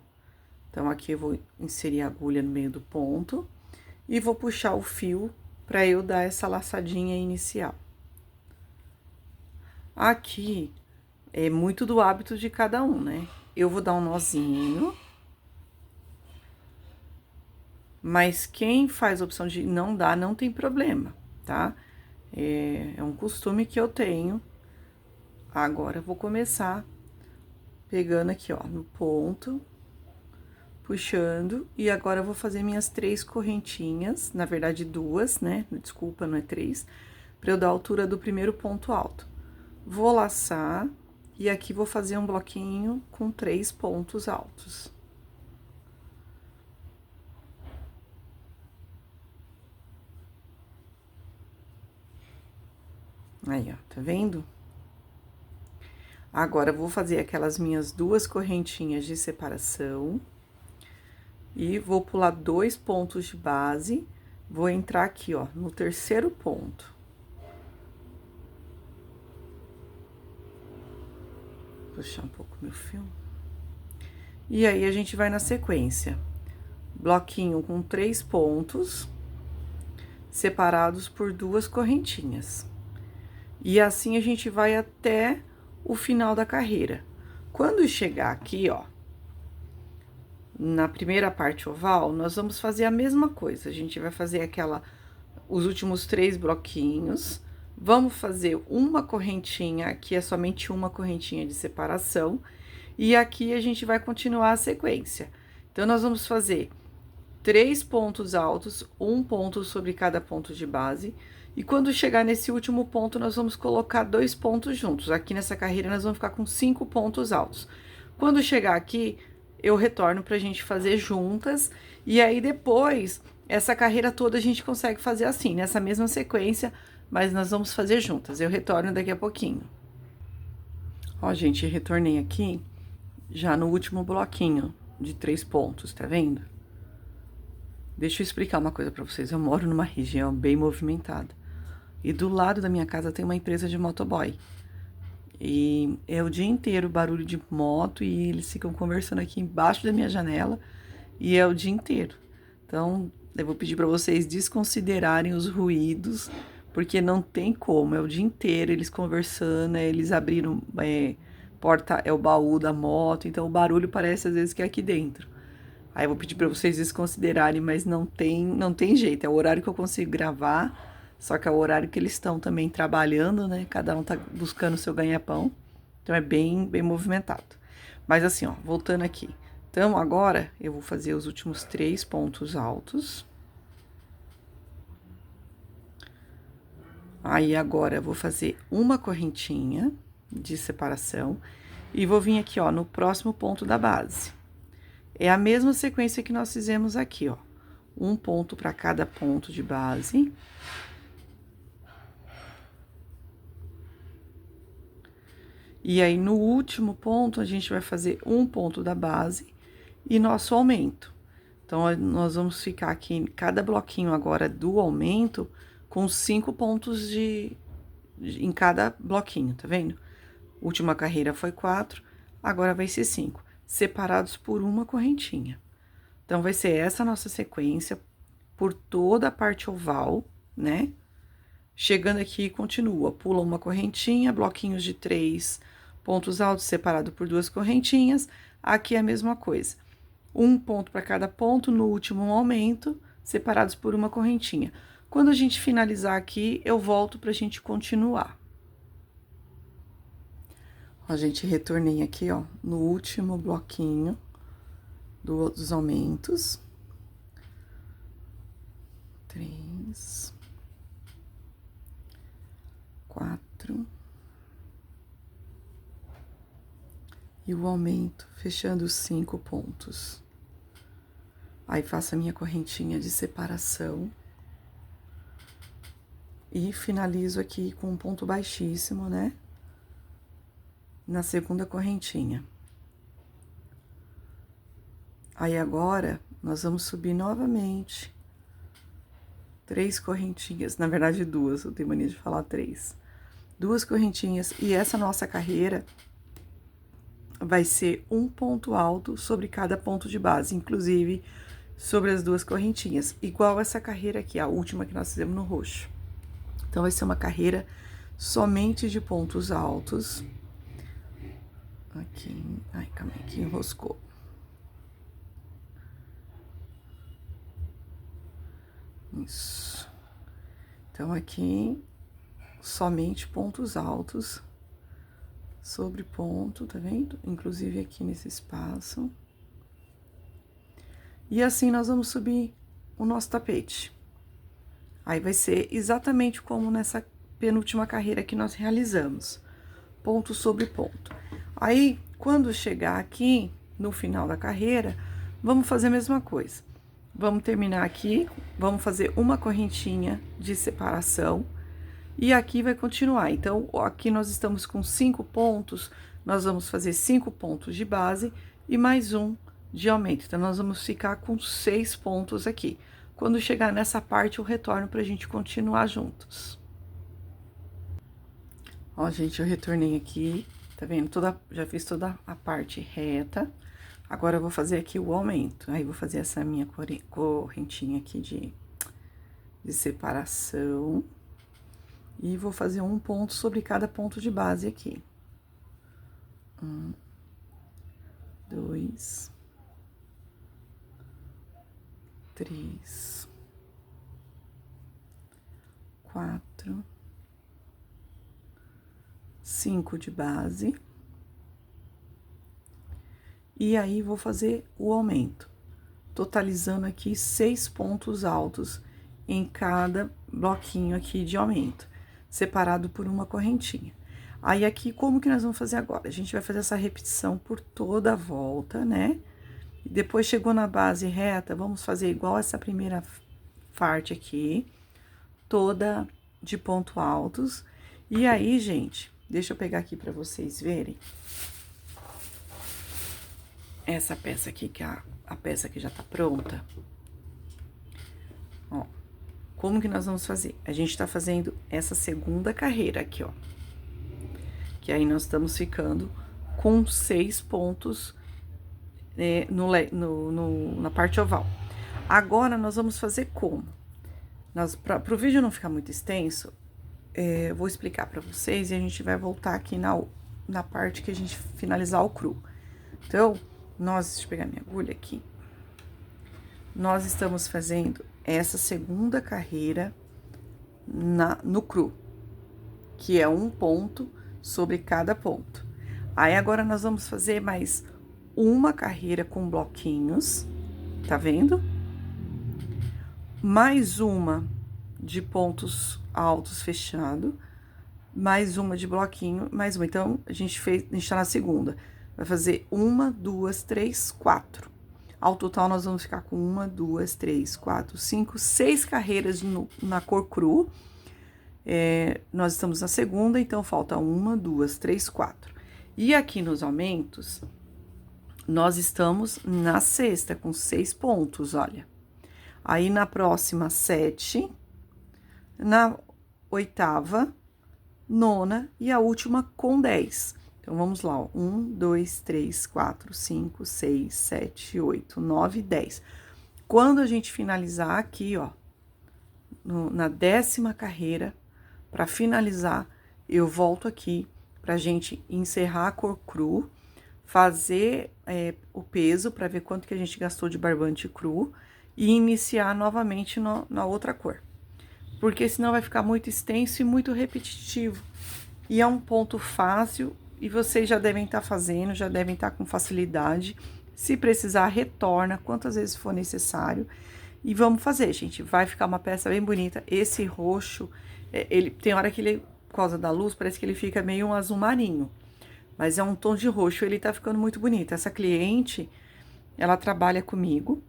Então, aqui eu vou inserir a agulha no meio do ponto e vou puxar o fio pra eu dar essa laçadinha inicial. Aqui é muito do hábito de cada um, né? Eu vou dar um nozinho. Mas quem faz a opção de não dar, não tem problema, tá? É um costume que eu tenho. Agora, eu vou começar pegando aqui, ó, no ponto, puxando. E agora, eu vou fazer minhas 3 correntinhas, na verdade, 2, né? Desculpa, não é 3, pra eu dar a altura do primeiro ponto alto. Vou laçar, e aqui vou fazer um bloquinho com 3 pontos altos. Aí, ó, tá vendo? Agora, eu vou fazer aquelas minhas 2 correntinhas de separação. E vou pular 2 pontos de base. Vou entrar aqui, ó, no terceiro ponto. Puxar um pouco meu fio. E aí, a gente vai na sequência. Bloquinho com 3 pontos, separados por 2 correntinhas. E assim, a gente vai até o final da carreira. Quando chegar aqui, ó, na primeira parte oval, nós vamos fazer a mesma coisa. A gente vai fazer os últimos 3 bloquinhos. Vamos fazer uma correntinha, aqui é somente uma correntinha de separação. E aqui a gente vai continuar a sequência. Então, nós vamos fazer 3 pontos altos, um ponto sobre cada ponto de base. E quando chegar nesse último ponto, nós vamos colocar 2 pontos juntos. Aqui nessa carreira, nós vamos ficar com 5 pontos altos. Quando chegar aqui, eu retorno pra gente fazer juntas. E aí, depois, essa carreira toda a gente consegue fazer assim, nessa mesma sequência, mas nós vamos fazer juntas. Eu retorno daqui a pouquinho. Ó, gente, retornei aqui, já no último bloquinho de 3 pontos, tá vendo? Deixa eu explicar uma coisa pra vocês. Eu moro numa região bem movimentada. E do lado da minha casa tem uma empresa de motoboy. E é o dia inteiro barulho de moto e eles ficam conversando aqui embaixo da minha janela. E é o dia inteiro. Então, eu vou pedir para vocês desconsiderarem os ruídos, porque não tem como. É o dia inteiro eles conversando, eles abriram porta, é o baú da moto. Então, o barulho parece às vezes que é aqui dentro. Aí eu vou pedir para vocês desconsiderarem, mas não tem jeito. É o horário que eu consigo gravar. Só que é o horário que eles estão também trabalhando, né? Cada um tá buscando o seu ganha-pão. Então, é bem movimentado. Mas assim, ó, voltando aqui. Então, agora, eu vou fazer os últimos 3 pontos altos. Aí, agora, eu vou fazer uma correntinha de separação. E vou vir aqui, ó, no próximo ponto da base. É a mesma sequência que nós fizemos aqui, ó. Um ponto para cada ponto de base. E aí, no último ponto, a gente vai fazer um ponto da base e nosso aumento. Então, nós vamos ficar aqui em cada bloquinho agora do aumento com 5 pontos em cada bloquinho, tá vendo? Última carreira foi 4, agora vai ser 5, separados por uma correntinha. Então, vai ser essa a nossa sequência por toda a parte oval, né? Chegando aqui, continua, pula uma correntinha, bloquinhos de 3 pontos altos separado por 2 correntinhas. Aqui é a mesma coisa. Um ponto para cada ponto, no último um aumento, separados por uma correntinha. Quando a gente finalizar aqui, eu volto pra gente continuar. A gente retornei aqui, ó, no último bloquinho dos aumentos. 3, 4. E o aumento, fechando os 5 pontos. Aí, faço a minha correntinha de separação. E finalizo aqui com um ponto baixíssimo, né? Na segunda correntinha. Aí, agora, nós vamos subir novamente 3 correntinhas, na verdade 2, eu tenho mania de falar 3. 2 correntinhas, e essa nossa carreira vai ser um ponto alto sobre cada ponto de base, inclusive sobre as 2 correntinhas, igual essa carreira aqui, a última que nós fizemos no roxo. Então, vai ser uma carreira somente de pontos altos. Aqui, ai, calma aí, que enroscou. Isso. Então, aqui, somente pontos altos sobre ponto, tá vendo? Inclusive aqui nesse espaço. E assim nós vamos subir o nosso tapete. Aí vai ser exatamente como nessa penúltima carreira que nós realizamos. Ponto sobre ponto. Aí, quando chegar aqui, no final da carreira, vamos fazer a mesma coisa. Vamos terminar aqui, vamos fazer uma correntinha de separação. E aqui vai continuar. Então, aqui nós estamos com 5 pontos, nós vamos fazer 5 pontos de base e mais um de aumento. Então, nós vamos ficar com 6 pontos aqui. Quando chegar nessa parte, eu retorno pra gente continuar juntos. Ó, gente, eu retornei aqui, tá vendo? Já fiz toda a parte reta. Agora, eu vou fazer aqui o aumento. Aí, vou fazer essa minha correntinha aqui de separação. E vou fazer um ponto sobre cada ponto de base aqui. 1, 2, 3, 4, 5 de base. E aí, vou fazer o aumento, totalizando aqui 6 pontos altos em cada bloquinho aqui de aumento, separado por uma correntinha. Aí, aqui, como que nós vamos fazer agora? A gente vai fazer essa repetição por toda a volta, né? E depois, chegou na base reta, vamos fazer igual essa primeira parte aqui, toda de ponto altos. E aí, gente, deixa eu pegar aqui pra vocês verem. Essa peça aqui, que é a peça que já tá pronta. Ó, como que nós vamos fazer? A gente tá fazendo essa segunda carreira aqui, ó. Que aí nós estamos ficando com 6 pontos na parte oval. Agora, nós vamos fazer como? Pro vídeo não ficar muito extenso, eu vou explicar pra vocês e a gente vai voltar aqui na parte que a gente finalizar o cru. Então, deixa eu pegar minha agulha aqui. Nós estamos fazendo essa segunda carreira no cru, que é um ponto sobre cada ponto. Aí, agora, nós vamos fazer mais uma carreira com bloquinhos, tá vendo? Mais uma de pontos altos fechado, mais uma de bloquinho, mais uma. Então, a gente tá na segunda. Vai fazer 1, 2, 3, 4. Ao total, nós vamos ficar com 1, 2, 3, 4, 5, 6 carreiras na cor cru. Nós estamos na segunda, então falta 1, 2, 3, 4. E aqui nos aumentos, nós estamos na sexta, com 6 pontos, olha. Aí, na próxima, 7. Na oitava, 9ª e a última com 10. Então, vamos lá, ó. 1, 2, 3, 4, 5, 6, 7, 8, 9, 10. Quando a gente finalizar aqui, ó, na 10ª carreira, para finalizar, eu volto aqui pra gente encerrar a cor cru, fazer o peso para ver quanto que a gente gastou de barbante cru e iniciar novamente na outra cor. Porque senão vai ficar muito extenso e muito repetitivo. E é um ponto fácil e vocês já devem estar fazendo, já devem estar com facilidade. Se precisar, retorna quantas vezes for necessário. E vamos fazer, gente. Vai ficar uma peça bem bonita. Esse roxo, ele tem hora que ele, por causa da luz, parece que ele fica meio um azul marinho. Mas é um tom de roxo, ele tá ficando muito bonito. Essa cliente, ela trabalha comigo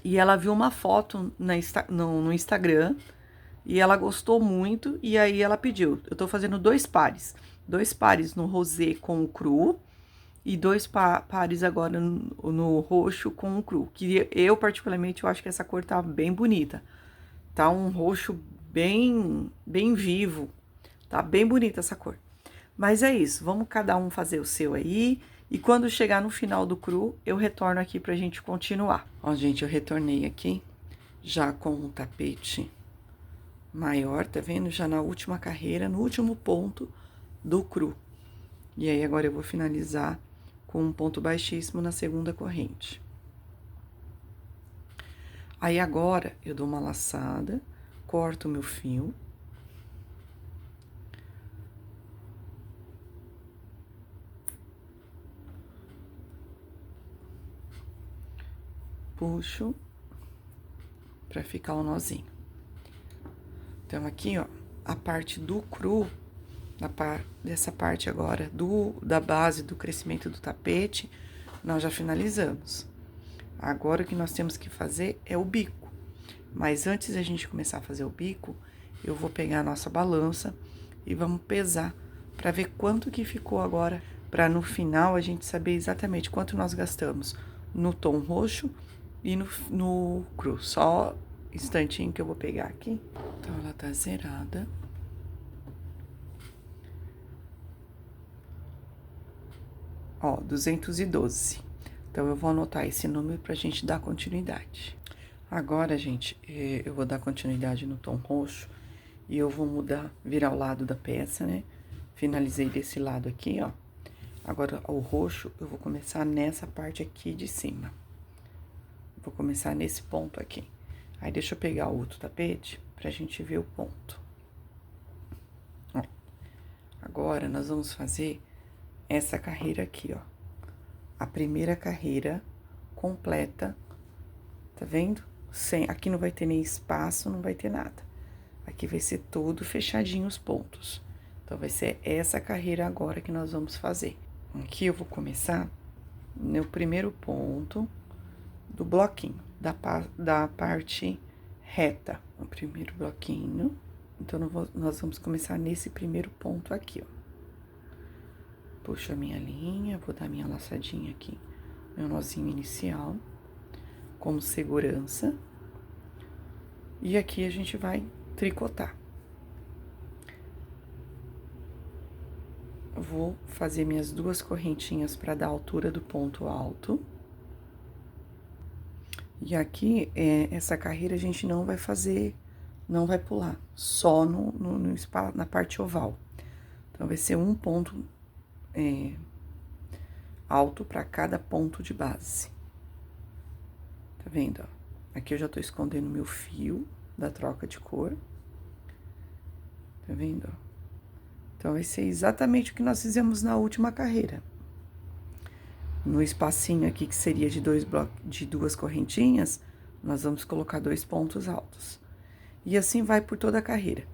e ela viu uma foto no Instagram e ela gostou muito e aí ela pediu. Eu tô fazendo 2 pares. 2 pares no rosé com o cru e 2 pares agora no roxo com o cru. Que eu, particularmente, eu acho que essa cor tá bem bonita. Tá um roxo bem vivo. Tá bem bonita essa cor. Mas é isso, vamos cada um fazer o seu aí. E quando chegar no final do cru, eu retorno aqui pra gente continuar. Ó, gente, eu retornei aqui, já com o tapete maior, tá vendo? Já na última carreira, no último ponto do cru. E aí, agora eu vou finalizar com um ponto baixíssimo na 2ª corrente. Aí, agora, eu dou uma laçada, corto o meu fio. Puxo pra ficar o nozinho. Então, aqui, ó, a parte do cru, dessa parte agora da base do crescimento do tapete, nós já finalizamos. Agora, o que nós temos que fazer é o bico. Mas antes da gente começar a fazer o bico, eu vou pegar a nossa balança e vamos pesar para ver quanto que ficou agora, para no final a gente saber exatamente quanto nós gastamos no tom roxo e no cru. Só instantinho que eu vou pegar aqui. Então, ela tá zerada. Ó, 212. Então, eu vou anotar esse número pra gente dar continuidade. Agora, gente, eu vou dar continuidade no tom roxo e eu vou virar o lado da peça, né? Finalizei desse lado aqui, ó. Agora, o roxo, eu vou começar nessa parte aqui de cima. Vou começar nesse ponto aqui. Aí, deixa eu pegar o outro tapete pra gente ver o ponto. Ó. Agora, nós vamos fazer essa carreira aqui, ó. A primeira carreira completa, tá vendo? Aqui não vai ter nem espaço, não vai ter nada. Aqui vai ser todo fechadinho os pontos. Então, vai ser essa carreira agora que nós vamos fazer. Aqui eu vou começar no primeiro ponto do bloquinho, da parte reta. O primeiro bloquinho. Então, nós vamos começar nesse primeiro ponto aqui, ó. Puxo a minha linha, vou dar minha laçadinha aqui, meu nozinho inicial, como segurança. E aqui a gente vai tricotar. Vou fazer minhas 2 correntinhas para dar a altura do ponto alto. E aqui, essa carreira a gente não vai fazer, não vai pular, só na parte oval. Então, vai ser um ponto alto para cada ponto de base. Tá vendo, ó? Aqui eu já tô escondendo meu fio da troca de cor. Tá vendo, ó? Então, vai ser exatamente o que nós fizemos na última carreira. No espacinho aqui, que seria de 2 correntinhas, nós vamos colocar 2 pontos altos. E assim vai por toda a carreira.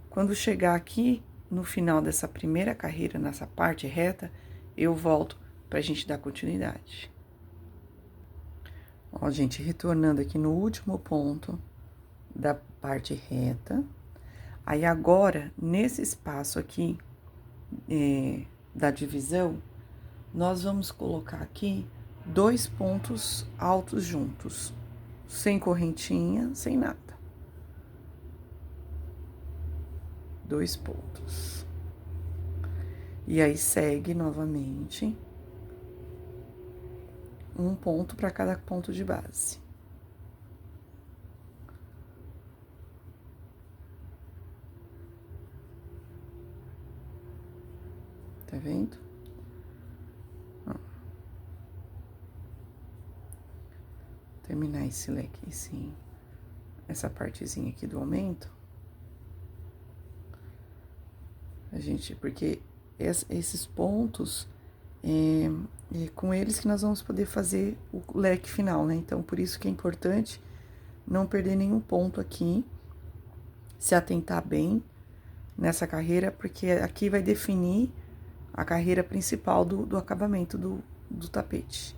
Quando chegar aqui, no final dessa primeira carreira, nessa parte reta, eu volto pra gente dar continuidade. Ó, gente, retornando aqui no último ponto da parte reta. Aí, agora, nesse espaço aqui da divisão, nós vamos colocar aqui 2 pontos altos juntos, sem correntinha, sem nada. 2 pontos. E aí, segue novamente um ponto para cada ponto de base. Tá vendo? Ó. Terminar esse leque, essa partezinha aqui do aumento. Porque esses pontos, é com eles que nós vamos poder fazer o leque final, né? Então, por isso que é importante não perder nenhum ponto aqui, se atentar bem nessa carreira, porque aqui vai definir a carreira principal do acabamento do tapete.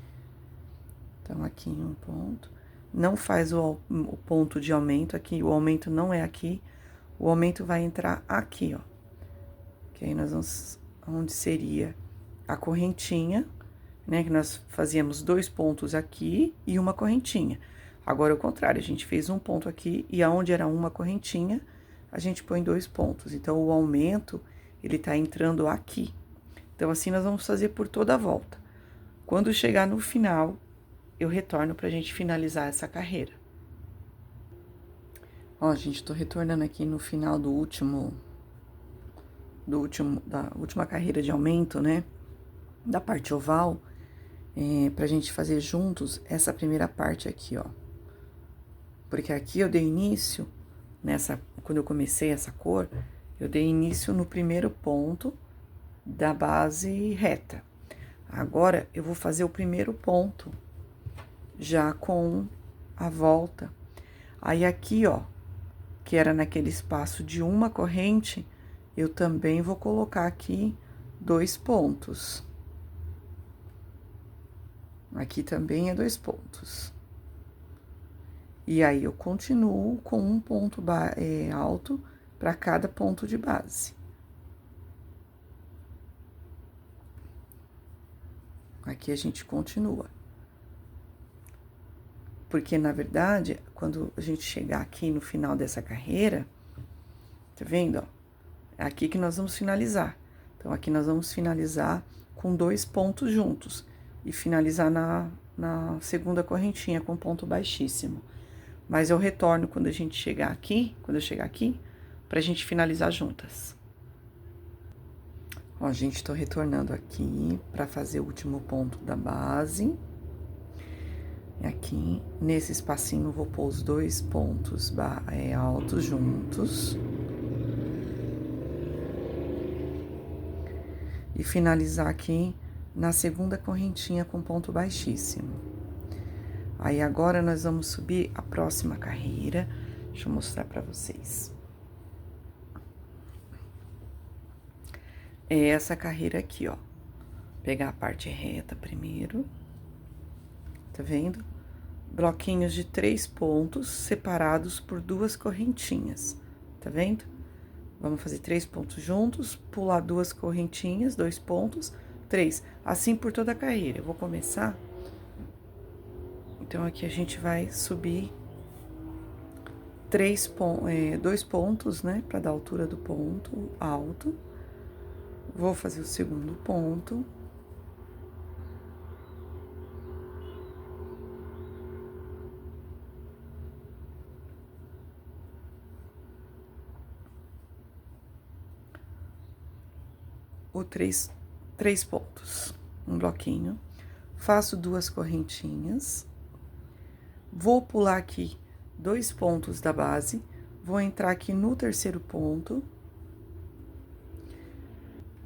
Então, aqui em um ponto, não faz o ponto de aumento aqui, o aumento não é aqui, o aumento vai entrar aqui, ó. Que aí nós vamos, onde seria a correntinha, né? Que nós fazíamos 2 pontos aqui e uma correntinha. Agora, é o contrário, a gente fez um ponto aqui e aonde era uma correntinha, a gente põe 2 pontos. Então, o aumento, ele tá entrando aqui. Então, assim, nós vamos fazer por toda a volta. Quando chegar no final, eu retorno pra gente finalizar essa carreira. Ó, gente, tô retornando aqui no final da última carreira de aumento, né? Da parte oval, pra gente fazer juntos essa primeira parte aqui, ó. Porque aqui eu dei início, quando eu comecei essa cor, eu dei início no primeiro ponto da base reta. Agora, eu vou fazer o primeiro ponto, já com a volta. Aí, aqui, ó, que era naquele espaço de uma corrente, eu também vou colocar aqui 2 pontos. Aqui também é 2 pontos. E aí, eu continuo com um ponto alto para cada ponto de base. Aqui a gente continua. Porque, na verdade, quando a gente chegar aqui no final dessa carreira, tá vendo, ó? É aqui que nós vamos finalizar. Então, aqui nós vamos finalizar com 2 pontos juntos. E finalizar na segunda correntinha com ponto baixíssimo. Mas eu retorno quando a gente chegar aqui, pra gente finalizar juntas. Ó, gente, tô retornando aqui pra fazer o último ponto da base. Aqui, nesse espacinho, vou pôr os 2 pontos altos juntos. E finalizar aqui na segunda correntinha com ponto baixíssimo. Aí, agora, nós vamos subir a próxima carreira. Deixa eu mostrar pra vocês. É essa carreira aqui, ó. Pegar a parte reta primeiro. Tá vendo? Bloquinhos de 3 pontos separados por 2 correntinhas. Tá vendo? Vamos fazer 3 pontos juntos, pular 2 correntinhas, 2 pontos, 3. Assim por toda a carreira. Eu vou começar. Então, aqui a gente vai subir 2 pontos, né? Pra dar a altura do ponto alto. Vou fazer o segundo ponto. Três pontos, um bloquinho. Faço 2 correntinhas. Vou pular aqui 2 pontos da base. Vou entrar aqui no terceiro ponto.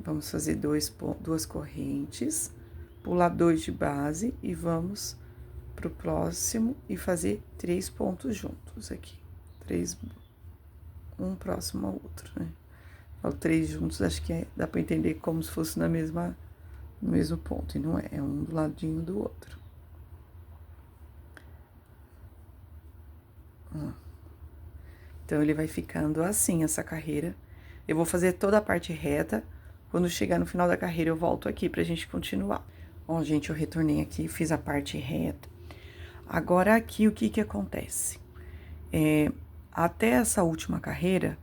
Vamos fazer 2 correntes, pular 2 de base e vamos pro próximo e fazer 3 pontos juntos aqui. 3, um próximo ao outro, né? Falo 3 juntos, acho que dá pra entender como se fosse no mesmo ponto, e não é um do ladinho do outro. Então, ele vai ficando assim, essa carreira. Eu vou fazer toda a parte reta. Quando chegar no final da carreira, eu volto aqui pra gente continuar. Ó, gente, eu retornei aqui, fiz a parte reta. Agora, aqui, o que acontece? Até essa última carreira,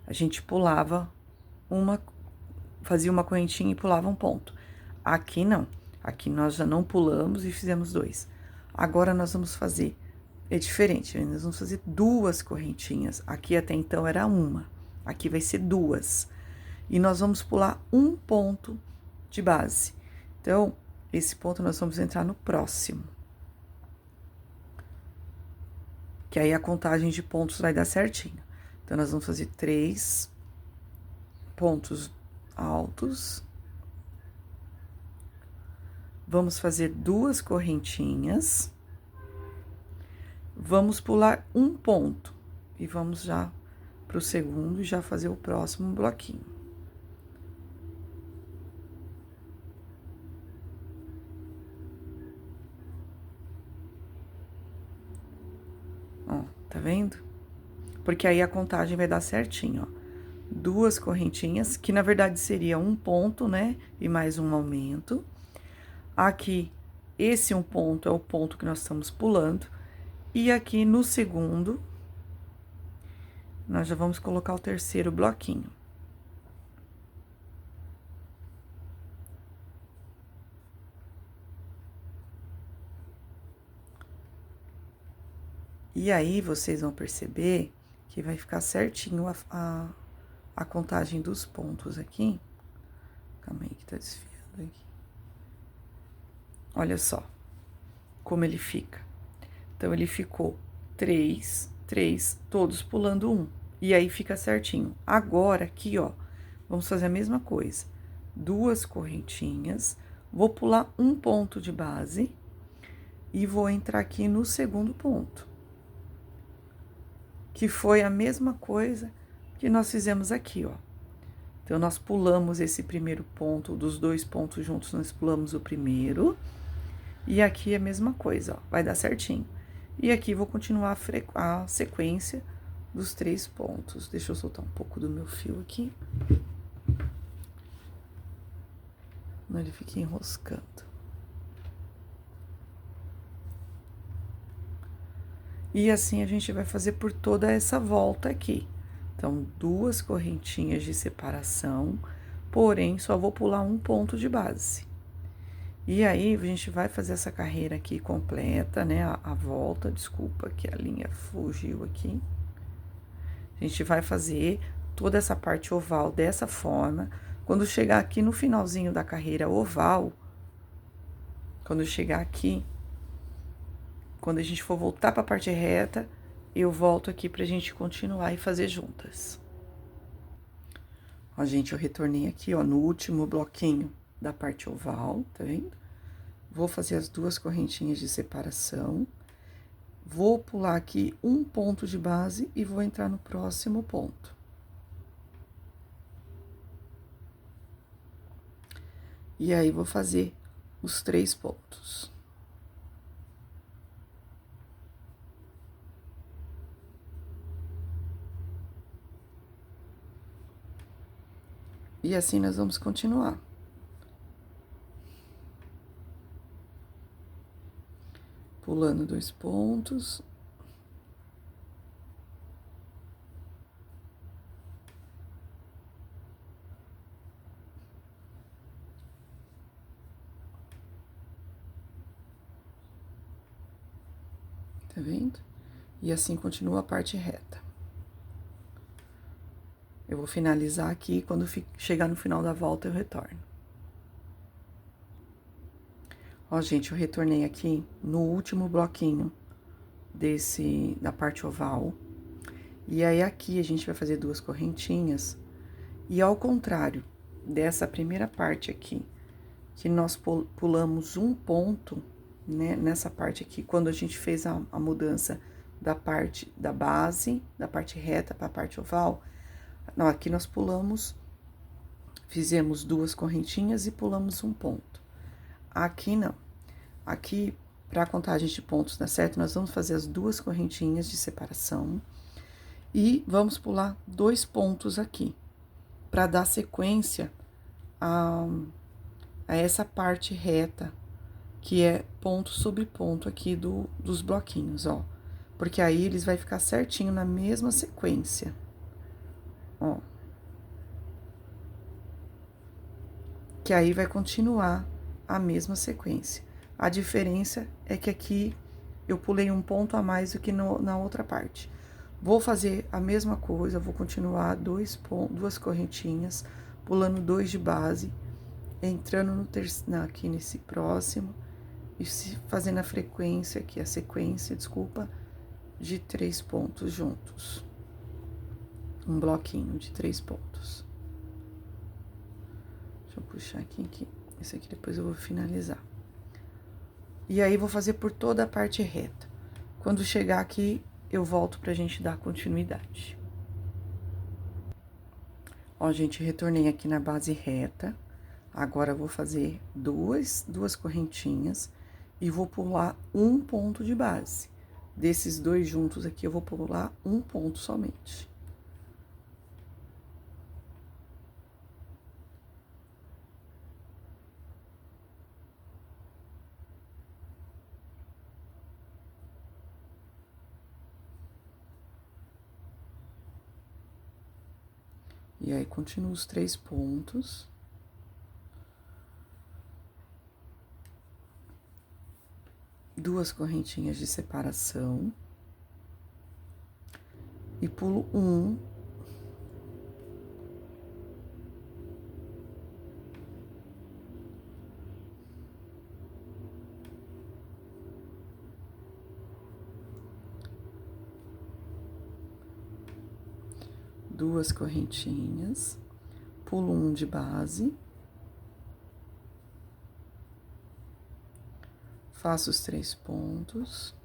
a gente fazia uma correntinha e pulava um ponto. Aqui, não. Aqui, nós já não pulamos e fizemos 2. Agora, nós vamos fazer... É diferente, nós vamos fazer 2 correntinhas. Aqui, até então, era uma. Aqui vai ser 2. E nós vamos pular um ponto de base. Então, esse ponto nós vamos entrar no próximo. Que aí a contagem de pontos vai dar certinho. Então, nós vamos fazer 3 pontos altos. Vamos fazer 2 correntinhas. Vamos pular um ponto. E vamos já pro segundo e já fazer o próximo bloquinho. Ó, tá vendo? Porque aí a contagem vai dar certinho, ó. 2 correntinhas, que na verdade seria um ponto, né? E mais um aumento. Aqui, esse um ponto é o ponto que nós estamos pulando. E aqui no segundo, nós já vamos colocar o terceiro bloquinho. E aí, vocês vão perceber que vai ficar certinho a contagem dos pontos aqui. Calma aí que tá desfiando aqui. Olha só como ele fica. Então, ele ficou 3, todos pulando um. E aí, fica certinho. Agora, aqui, ó, vamos fazer a mesma coisa. 2 correntinhas, vou pular um ponto de base e vou entrar aqui no segundo ponto. Que foi a mesma coisa que nós fizemos aqui, ó. Então, nós pulamos esse primeiro ponto, dos 2 pontos juntos, nós pulamos o primeiro. E aqui é a mesma coisa, ó, vai dar certinho. E aqui vou continuar a sequência dos 3 pontos. Deixa eu soltar um pouco do meu fio aqui. Não, ele fica enroscando. E assim a gente vai fazer por toda essa volta aqui. Então, 2 correntinhas de separação, porém, só vou pular um ponto de base. E aí, a gente vai fazer essa carreira aqui completa, né? A volta, desculpa que a linha fugiu aqui. A gente vai fazer toda essa parte oval dessa forma. Quando chegar aqui no finalzinho da carreira oval, quando chegar aqui, quando a gente for voltar para a parte reta, eu volto aqui pra gente continuar e fazer juntas. Ó, gente, eu retornei aqui, ó, no último bloquinho da parte oval, tá vendo? Vou fazer as 2 correntinhas de separação. Vou pular aqui um ponto de base e vou entrar no próximo ponto. E aí, vou fazer os 3 pontos. E assim nós vamos continuar. Pulando 2 pontos. Tá vendo? E assim continua a parte reta. Eu vou finalizar aqui, quando chegar no final da volta eu retorno. Ó, gente, eu retornei aqui no último bloquinho da parte oval. E aí, aqui, a gente vai fazer 2 correntinhas. E ao contrário dessa primeira parte aqui, que nós pulamos um ponto, né? Nessa parte aqui, quando a gente fez a mudança da parte da base, da parte reta para a parte oval. Não, aqui nós pulamos, fizemos 2 correntinhas e pulamos um ponto. Aqui não. Aqui, para a contagem de pontos dar certo, nós vamos fazer as 2 correntinhas de separação e vamos pular 2 pontos aqui, para dar sequência a essa parte reta, que é ponto sobre ponto aqui dos bloquinhos, ó. Porque aí eles vai ficar certinho na mesma sequência, ó. Que aí vai continuar a mesma sequência. A diferença é que aqui eu pulei um ponto a mais do que na outra parte. Vou fazer a mesma coisa, vou continuar 2 correntinhas, pulando 2 de base entrando no aqui nesse próximo e fazendo a frequência aqui, a sequência, desculpa, de 3 pontos juntos. Um bloquinho de 3 pontos. Deixa eu puxar aqui. Esse aqui depois eu vou finalizar. E aí, vou fazer por toda a parte reta. Quando chegar aqui, eu volto pra gente dar continuidade. Ó, gente, retornei aqui na base reta. Agora, eu vou fazer duas correntinhas e vou pular um ponto de base. Desses dois juntos aqui, eu vou pular um ponto somente. E aí, continuo os 3 pontos. Duas correntinhas de separação. E pulo um. Duas correntinhas. Pulo um de base. Faço os 3 pontos.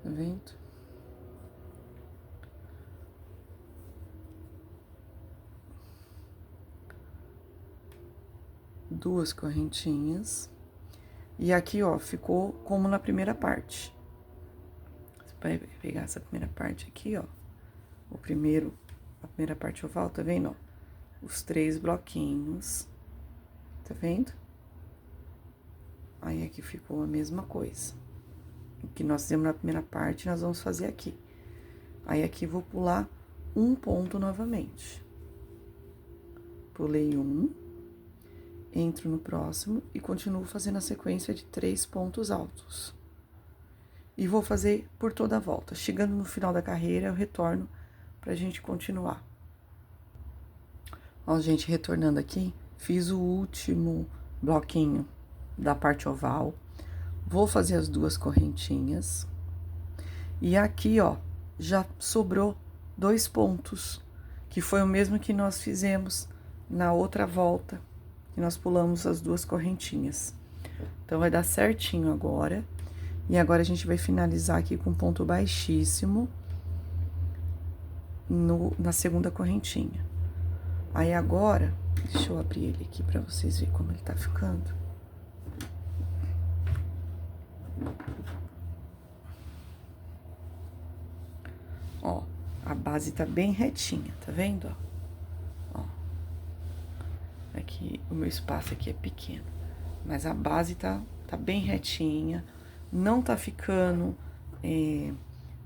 Tá vendo? Duas correntinhas. E aqui, ó, ficou como na primeira parte. Você vai pegar essa primeira parte aqui, ó. A primeira parte oval, tá vendo, ó? Os 3 bloquinhos, tá vendo? Aí, aqui ficou a mesma coisa. O que nós fizemos na primeira parte, nós vamos fazer aqui. Aí, aqui, vou pular um ponto novamente. Pulei um, entro no próximo e continuo fazendo a sequência de 3 pontos altos. E vou fazer por toda a volta. Chegando no final da carreira, eu retorno pra gente continuar. Ó, gente, retornando aqui, fiz o último bloquinho da parte oval. Vou fazer as duas correntinhas. E aqui, ó, já sobrou 2 pontos, que foi o mesmo que nós fizemos na outra volta, que nós pulamos as 2 correntinhas. Então, vai dar certinho agora. E agora, a gente vai finalizar aqui com ponto baixíssimo na segunda correntinha. Aí, agora, deixa eu abrir ele aqui pra vocês verem como ele tá ficando. Ó, a base tá bem retinha, tá vendo, ó? Aqui, o meu espaço aqui é pequeno, mas a base tá bem retinha, não tá ficando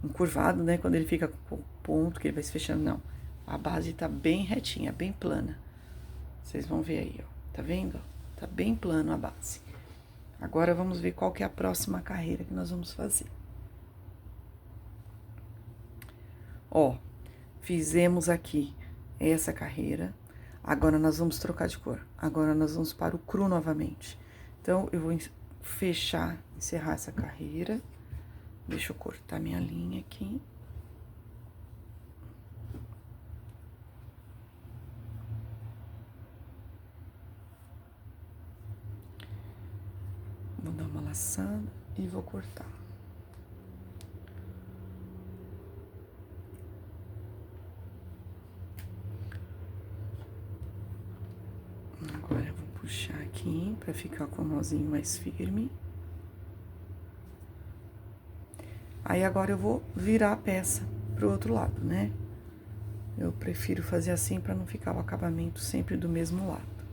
encurvado, né? Quando ele fica com o ponto, que ele vai se fechando, não. A base tá bem retinha, bem plana. Vocês vão ver aí, ó. Tá vendo? Tá bem plano a base. Agora, vamos ver qual que é a próxima carreira que nós vamos fazer. Ó, fizemos aqui essa carreira. Agora, nós vamos trocar de cor. Agora, nós vamos para o cru novamente. Então, eu vou encerrar essa carreira. Deixa eu cortar minha linha aqui. Vou dar uma laçada e vou cortar. Agora, eu vou puxar aqui pra ficar com o nozinho mais firme. Aí, agora, eu vou virar a peça pro outro lado, né? Eu prefiro fazer assim pra não ficar o acabamento sempre do mesmo lado.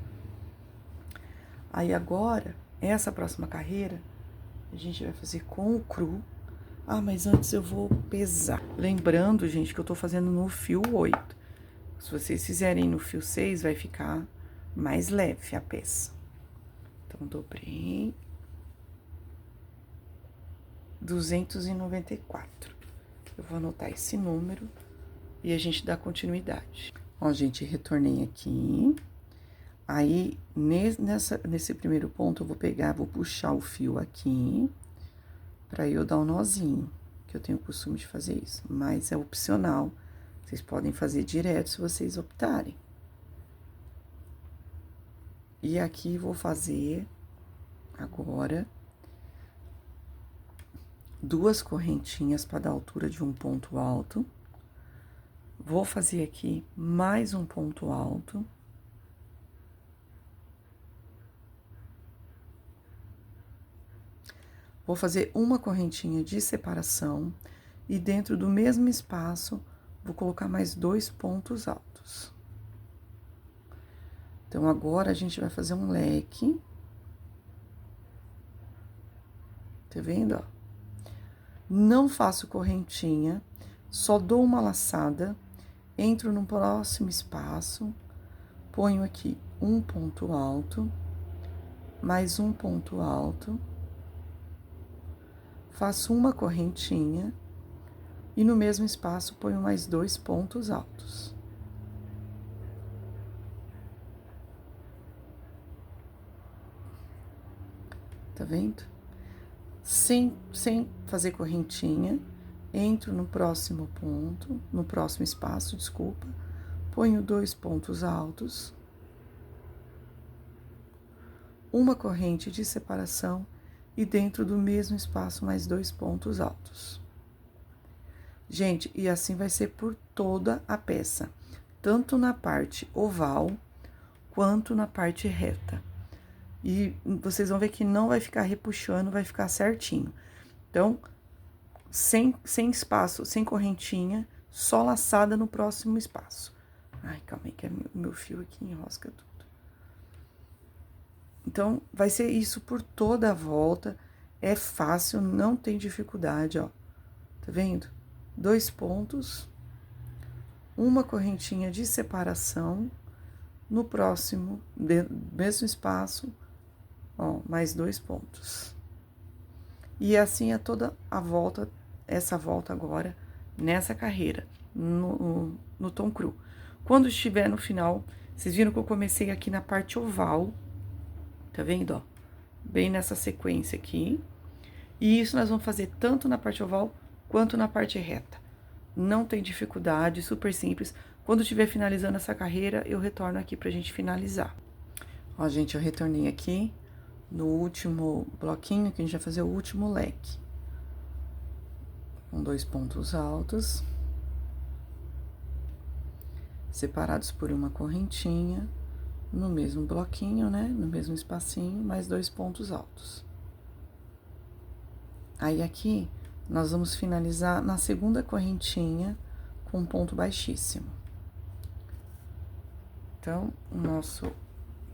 Aí, agora, essa próxima carreira, a gente vai fazer com o cru. Ah, mas antes eu vou pesar. Lembrando, gente, que eu tô fazendo no fio 8. Se vocês fizerem no fio 6, vai ficar mais leve a peça. Então, dobrei. 294. Eu vou anotar esse número e a gente dá continuidade. Ó, gente, retornei aqui. Aí, nesse primeiro ponto, eu vou pegar, vou puxar o fio aqui, pra eu dar um nozinho, que eu tenho o costume de fazer isso, mas é opcional. Vocês podem fazer direto se vocês optarem. E aqui vou fazer agora 2 correntinhas para dar altura de um ponto alto. Vou fazer aqui mais um ponto alto. Vou fazer uma correntinha de separação e dentro do mesmo espaço vou colocar mais 2 pontos altos. Então, agora a gente vai fazer um leque. Tá vendo, ó? Não faço correntinha, só dou uma laçada, entro no próximo espaço, ponho aqui um ponto alto, mais um ponto alto, faço uma correntinha e no mesmo espaço ponho mais 2 pontos altos. Tá vendo? Sem fazer correntinha, entro no próximo ponto, no próximo espaço, desculpa, ponho 2 pontos altos, uma corrente de separação e dentro do mesmo espaço mais 2 pontos altos. Gente, e assim vai ser por toda a peça, tanto na parte oval quanto na parte reta. E vocês vão ver que não vai ficar repuxando, vai ficar certinho. Então, sem espaço, sem correntinha, só laçada no próximo espaço. Ai, calma aí, que o meu fio aqui enrosca tudo. Então, vai ser isso por toda a volta. É fácil, não tem dificuldade, ó. Tá vendo? 2 pontos, uma correntinha de separação, no próximo, mesmo espaço, ó, mais 2 pontos. E assim é toda a volta, essa volta agora, nessa carreira, no tom cru. Quando estiver no final, vocês viram que eu comecei aqui na parte oval, tá vendo, ó? Bem nessa sequência aqui. E isso nós vamos fazer tanto na parte oval, quanto na parte reta. Não tem dificuldade, super simples. Quando estiver finalizando essa carreira, eu retorno aqui pra gente finalizar. Ó, gente, eu retornei aqui no último bloquinho, que a gente vai fazer o último leque. Com 2 pontos altos. Separados por uma correntinha. No mesmo bloquinho, né? No mesmo espacinho, mais 2 pontos altos. Aí, aqui, nós vamos finalizar na segunda correntinha com um ponto baixíssimo. Então, o nosso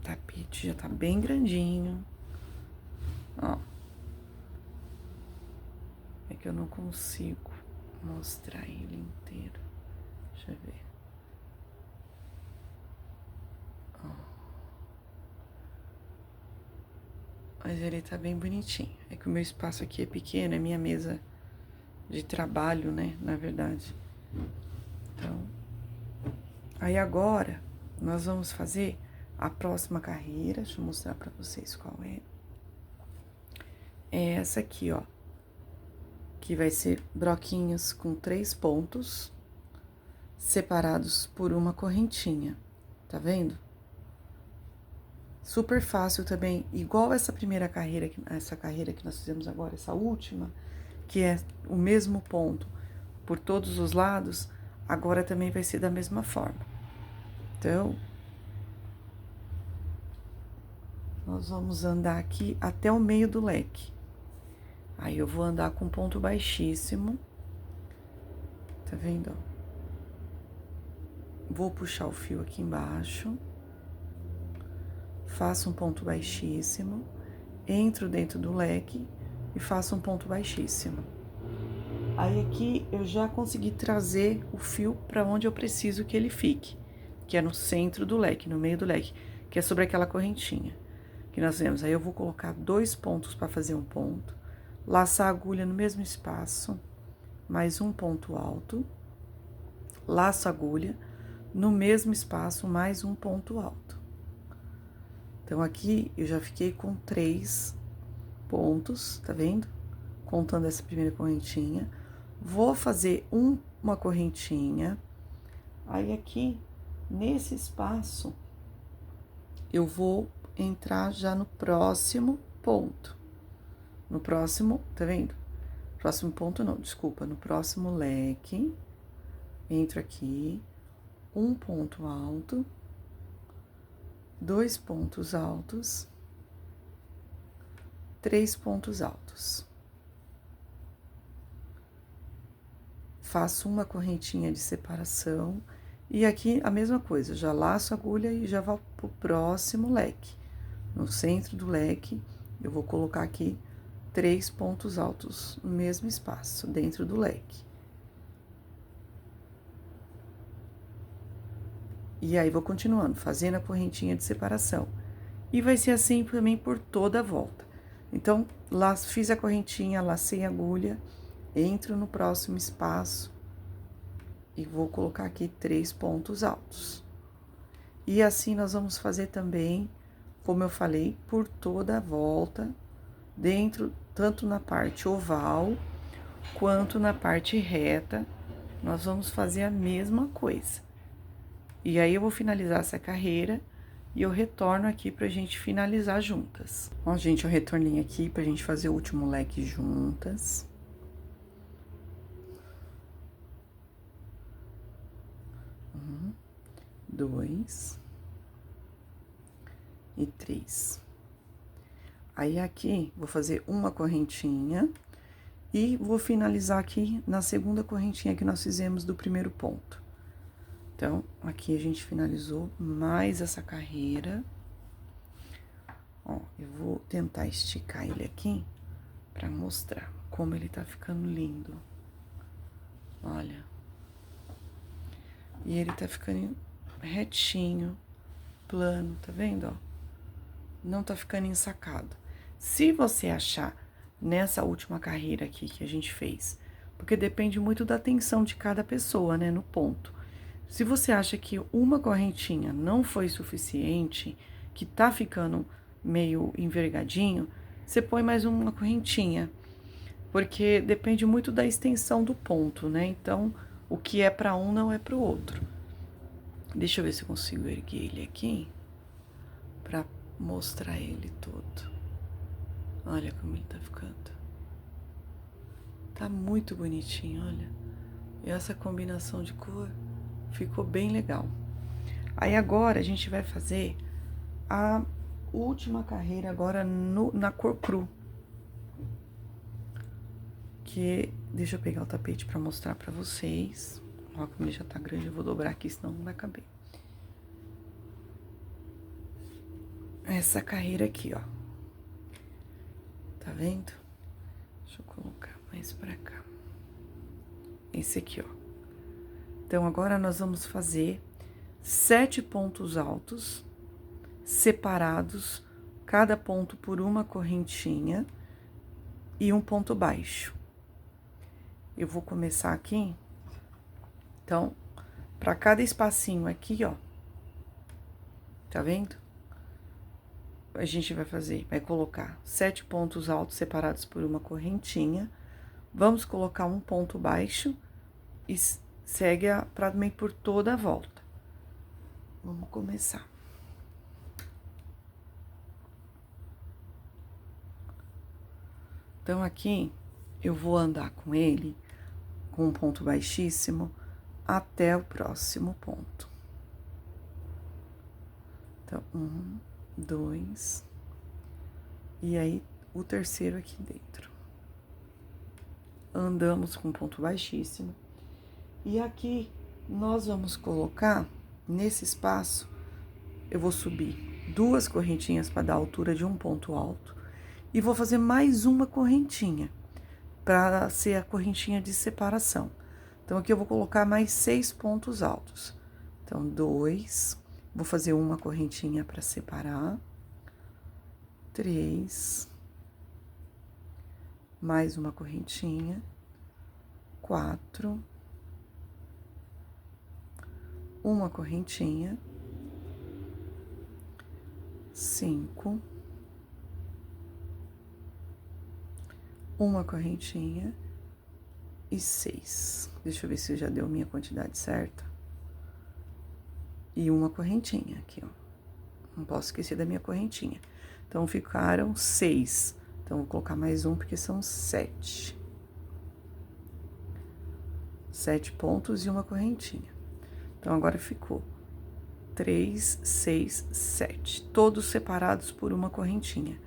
tapete já tá bem grandinho. Ó. É que eu não consigo mostrar ele inteiro. Deixa eu ver. Ó. Mas ele tá bem bonitinho. É que o meu espaço aqui é pequeno, é minha mesa de trabalho, né? Na verdade. Então, aí agora, nós vamos fazer a próxima carreira. Deixa eu mostrar pra vocês qual é. É essa aqui, ó. Que vai ser broquinhos com 3 pontos, separados por uma correntinha. Tá vendo? Super fácil também, igual essa primeira carreira, essa carreira que nós fizemos agora, essa última, que é o mesmo ponto por todos os lados, agora também vai ser da mesma forma. Então, nós vamos andar aqui até o meio do leque. Aí, eu vou andar com ponto baixíssimo. Tá vendo, ó? Vou puxar o fio aqui embaixo. Faço um ponto baixíssimo. Entro dentro do leque e faço um ponto baixíssimo. Aí, aqui, eu já consegui trazer o fio pra onde eu preciso que ele fique. Que é no centro do leque, no meio do leque. Que é sobre aquela correntinha que nós vemos. Aí, eu vou colocar 2 pontos pra fazer um ponto. Laçar a agulha no mesmo espaço, mais um ponto alto, laço agulha, no mesmo espaço, mais um ponto alto. Então, aqui eu já fiquei com 3 pontos, tá vendo? Contando essa primeira correntinha. Vou fazer uma correntinha. Aí, aqui, nesse espaço, eu vou entrar já no próximo ponto. No próximo, tá vendo? Próximo ponto não, desculpa, no próximo leque. Entro aqui, um ponto alto, 2 pontos altos, 3 pontos altos. Faço uma correntinha de separação e aqui a mesma coisa, já laço a agulha e já vou pro próximo leque. No centro do leque, eu vou colocar aqui 3 pontos altos no mesmo espaço, dentro do leque. E aí, vou continuando, fazendo a correntinha de separação. E vai ser assim também por toda a volta. Então, fiz a correntinha, lacei a agulha, entro no próximo espaço e vou colocar aqui 3 pontos altos. E assim, nós vamos fazer também, como eu falei, por toda a volta, dentro, tanto na parte oval, quanto na parte reta, nós vamos fazer a mesma coisa. E aí, eu vou finalizar essa carreira e eu retorno aqui pra gente finalizar juntas. Ó, gente, eu retornei aqui pra gente fazer o último leque juntas. Um, 2 e 3. Aí, aqui, vou fazer uma correntinha e vou finalizar aqui na segunda correntinha que nós fizemos do primeiro ponto. Então, aqui a gente finalizou mais essa carreira. Ó, eu vou tentar esticar ele aqui pra mostrar como ele tá ficando lindo. Olha. E ele tá ficando retinho, plano, tá vendo, ó? Não tá ficando ensacado. Se você achar nessa última carreira aqui que a gente fez, porque depende muito da tensão de cada pessoa, né, no ponto. Se você acha que uma correntinha não foi suficiente, que tá ficando meio envergadinho, você põe mais uma correntinha, porque depende muito da extensão do ponto, né? Então, o que é para um não é para o outro. Deixa eu ver se eu consigo erguer ele aqui, pra mostrar ele todo. Olha como ele tá ficando. Tá muito bonitinho, olha. E essa combinação de cor ficou bem legal. Aí agora a gente vai fazer a última carreira agora na cor cru. Que, deixa eu pegar o tapete pra mostrar pra vocês. Ó, como ele já tá grande, eu vou dobrar aqui, senão não vai caber. Essa carreira aqui, ó. Tá vendo? Deixa eu colocar mais pra cá. Esse aqui, ó. Então, agora nós vamos fazer 7 pontos altos, separados, cada ponto por uma correntinha e um ponto baixo. Eu vou começar aqui, então, para cada espacinho aqui, ó, tá vendo? A gente vai colocar 7 pontos altos separados por uma correntinha, vamos colocar um ponto baixo e segue pra mim por toda a volta. Vamos começar. Então, aqui, eu vou andar com ele, com um ponto baixíssimo, até o próximo ponto. Então, 1, 2, e aí, o terceiro aqui dentro. Andamos com um ponto baixíssimo. E aqui, nós vamos colocar, nesse espaço, eu vou subir 2 correntinhas para dar a altura de um ponto alto. E vou fazer mais uma correntinha, para ser a correntinha de separação. Então, aqui eu vou colocar mais 6 pontos altos. Então, 2, vou fazer uma correntinha para separar. 3, mais uma correntinha. 4, uma correntinha, 5, uma correntinha e 6. Deixa eu ver se já deu minha quantidade certa. E uma correntinha aqui, ó. Não posso esquecer da minha correntinha. Então, ficaram 6. Então, vou colocar mais um, porque são 7. 7 pontos e uma correntinha. Então, agora ficou 3, 6, 7. Todos separados por uma correntinha.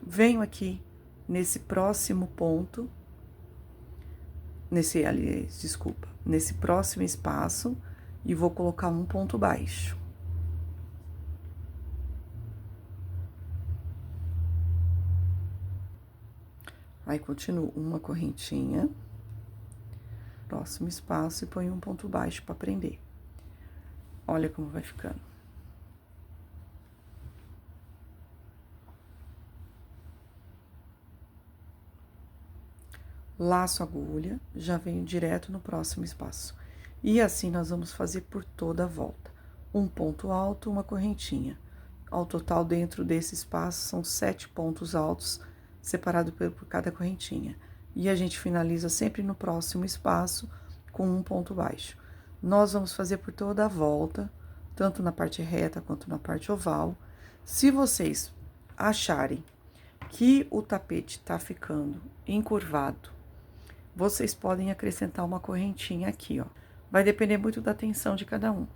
Venho aqui nesse próximo ponto, nesse próximo espaço, e vou colocar um ponto baixo. Aí, continuo uma correntinha, próximo espaço, e ponho um ponto baixo para prender. Olha como vai ficando. Laço a agulha, já venho direto no próximo espaço. E assim nós vamos fazer por toda a volta. Um ponto alto, uma correntinha. Ao total, dentro desse espaço, são 7 pontos altos, separados por cada correntinha. E a gente finaliza sempre no próximo espaço, com um ponto baixo. Nós vamos fazer por toda a volta, tanto na parte reta quanto na parte oval. Se vocês acharem que o tapete tá ficando encurvado, vocês podem acrescentar uma correntinha aqui, ó. Vai depender muito da tensão de cada um.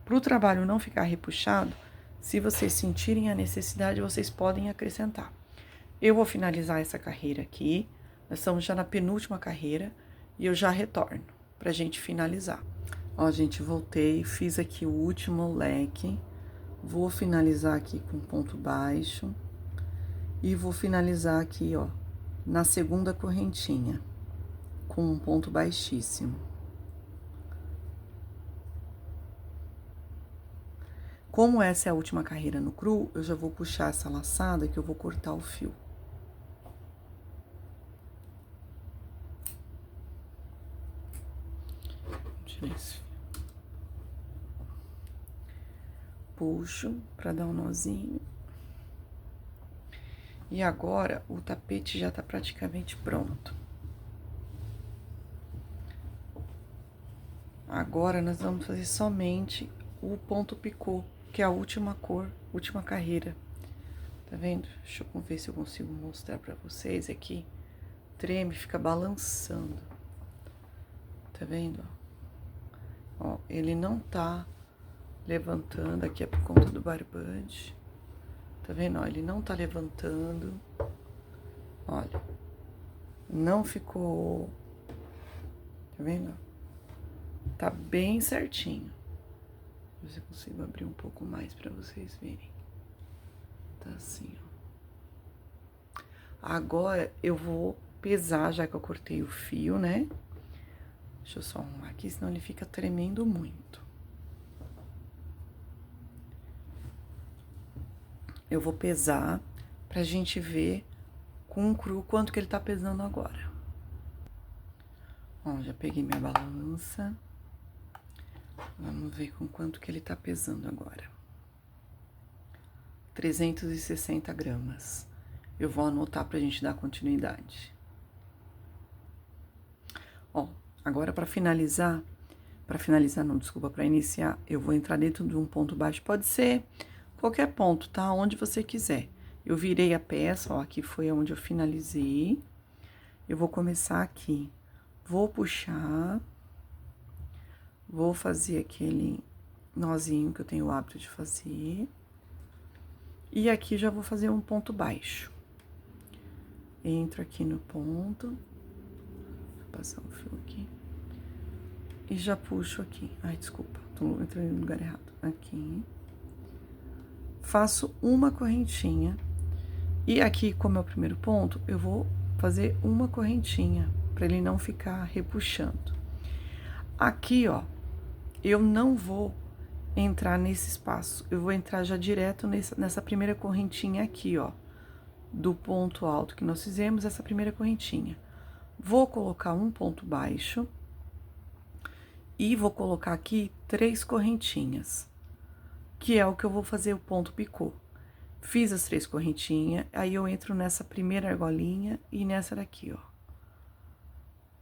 Para o trabalho não ficar repuxado, se vocês sentirem a necessidade, vocês podem acrescentar. Eu vou finalizar essa carreira aqui. Nós estamos já na penúltima carreira e eu já retorno pra gente finalizar. Ó, gente, voltei, fiz aqui o último leque. Vou finalizar aqui com ponto baixo. E vou finalizar aqui, ó, na segunda correntinha, com um ponto baixíssimo. Como essa é a última carreira no cru, eu já vou puxar essa laçada que eu vou cortar o fio. Tirar esse fio. Puxo pra dar um nozinho. E agora, o tapete já tá praticamente pronto. Agora, nós vamos fazer somente o ponto picô, que é a última cor, última carreira. Tá vendo? Deixa eu ver se eu consigo mostrar pra vocês aqui. Treme, fica balançando. Tá vendo? Ó, ele não tá levantando, aqui é por conta do barbante. Tá vendo? Ó, ele não tá levantando. Olha. Não ficou... Tá vendo? Tá bem certinho. Ver se eu consigo abrir um pouco mais pra vocês verem. Tá assim, ó. Agora, eu vou pesar, já que eu cortei o fio, né? Deixa eu só arrumar aqui, senão ele fica tremendo muito. Eu vou pesar pra gente ver com o cru quanto que ele tá pesando agora. Ó, já peguei minha balança. Vamos ver com quanto que ele tá pesando agora. 360 gramas. Eu vou anotar pra gente dar continuidade. Ó, agora pra finalizar não, desculpa, pra iniciar, eu vou entrar dentro de um ponto baixo, pode ser qualquer ponto, tá? Onde você quiser. Eu virei a peça, ó, aqui foi onde eu finalizei. Eu vou começar aqui. Vou puxar. Vou fazer aquele nozinho que eu tenho o hábito de fazer. E aqui já vou fazer um ponto baixo. Entro aqui no ponto. Vou passar um fio aqui. E já puxo aqui. Ai, desculpa, tô entrando no lugar errado. Aqui. Faço uma correntinha. E aqui, como é o primeiro ponto, eu vou fazer uma correntinha, pra ele não ficar repuxando. Aqui, ó, eu não vou entrar nesse espaço. Eu vou entrar já direto nessa primeira correntinha aqui, ó. Do ponto alto que nós fizemos, essa primeira correntinha. Vou colocar um ponto baixo. E vou colocar aqui 3 correntinhas, que é o que eu vou fazer o ponto picô. Fiz as 3 correntinhas, aí eu entro nessa primeira argolinha e nessa daqui, ó.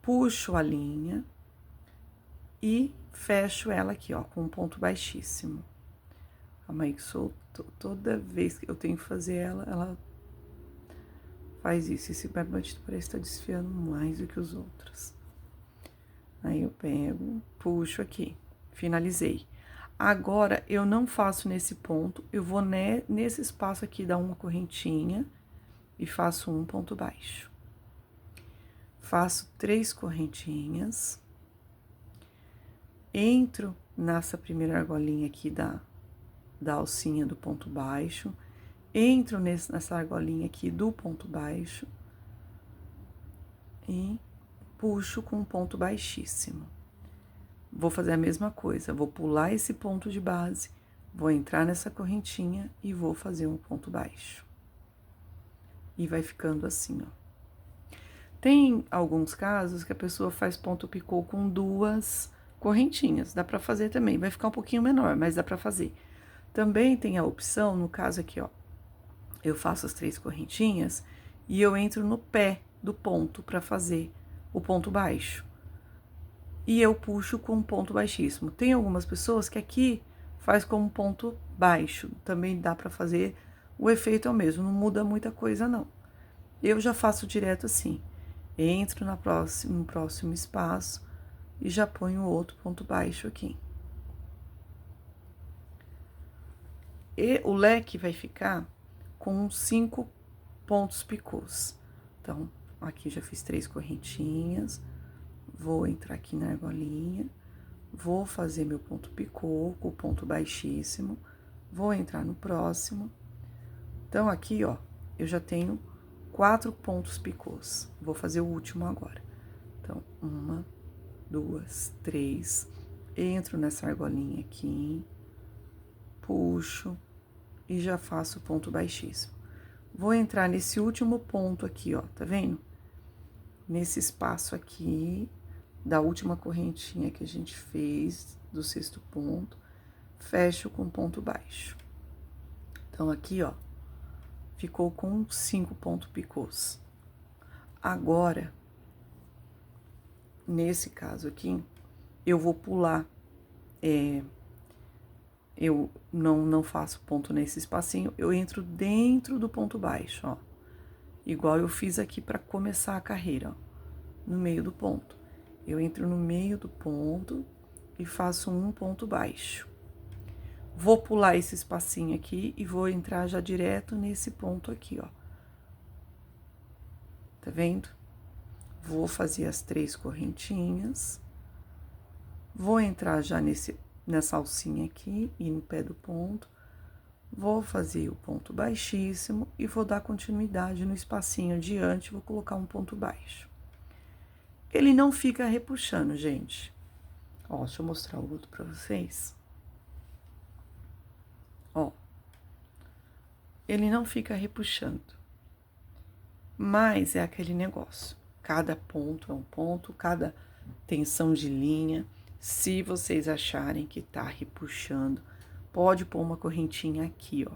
Puxo a linha e fecho ela aqui, ó, com um ponto baixíssimo. Calma aí que toda vez que eu tenho que fazer ela faz isso. Esse barbante parece estar desfiando mais do que os outros. Aí eu pego, puxo aqui, finalizei. Agora, eu não faço nesse ponto, eu vou nesse espaço aqui, dar uma correntinha e faço um ponto baixo. Faço 3 correntinhas, entro nessa primeira argolinha aqui da alcinha do ponto baixo, entro nessa argolinha aqui do ponto baixo e puxo com um ponto baixíssimo. Vou fazer a mesma coisa, vou pular esse ponto de base, vou entrar nessa correntinha e vou fazer um ponto baixo. E vai ficando assim, ó. Tem alguns casos que a pessoa faz ponto picô com 2 correntinhas, dá pra fazer também, vai ficar um pouquinho menor, mas dá pra fazer. Também tem a opção, no caso aqui, ó, eu faço as 3 correntinhas e eu entro no pé do ponto pra fazer o ponto baixo. E eu puxo com um ponto baixíssimo. Tem algumas pessoas que aqui faz como ponto baixo, também dá pra fazer, o efeito é o mesmo, não muda muita coisa não. Eu já faço direto assim, entro no próximo espaço e já ponho outro ponto baixo aqui. E o leque vai ficar com 5 pontos picôs. Então, aqui já fiz 3 correntinhas, vou entrar aqui na argolinha, vou fazer meu ponto picô com o ponto baixíssimo, vou entrar no próximo. Então, aqui, ó, eu já tenho 4 pontos picôs. Vou fazer o último agora. Então, 1, 2, 3, entro nessa argolinha aqui, puxo e já faço o ponto baixíssimo. Vou entrar nesse último ponto aqui, ó, tá vendo? Nesse espaço aqui, da última correntinha que a gente fez, do 6º ponto, fecho com ponto baixo. Então, aqui, ó, ficou com 5 pontos picôs. Agora, nesse caso aqui, eu vou pular, eu não faço ponto nesse espacinho, eu entro dentro do ponto baixo, ó. Igual eu fiz aqui pra começar a carreira, ó, no meio do ponto. Eu entro no meio do ponto e faço um ponto baixo. Vou pular esse espacinho aqui e vou entrar já direto nesse ponto aqui, ó. Tá vendo? Vou fazer as 3 correntinhas. Vou entrar já nessa alcinha aqui e no pé do ponto. Vou fazer o ponto baixíssimo e vou dar continuidade no espacinho adiante, vou colocar um ponto baixo. Ele não fica repuxando, gente. Ó, deixa eu mostrar o outro pra vocês. Ó. Ele não fica repuxando. Mas é aquele negócio. Cada ponto é um ponto, cada tensão de linha. Se vocês acharem que tá repuxando, pode pôr uma correntinha aqui, ó.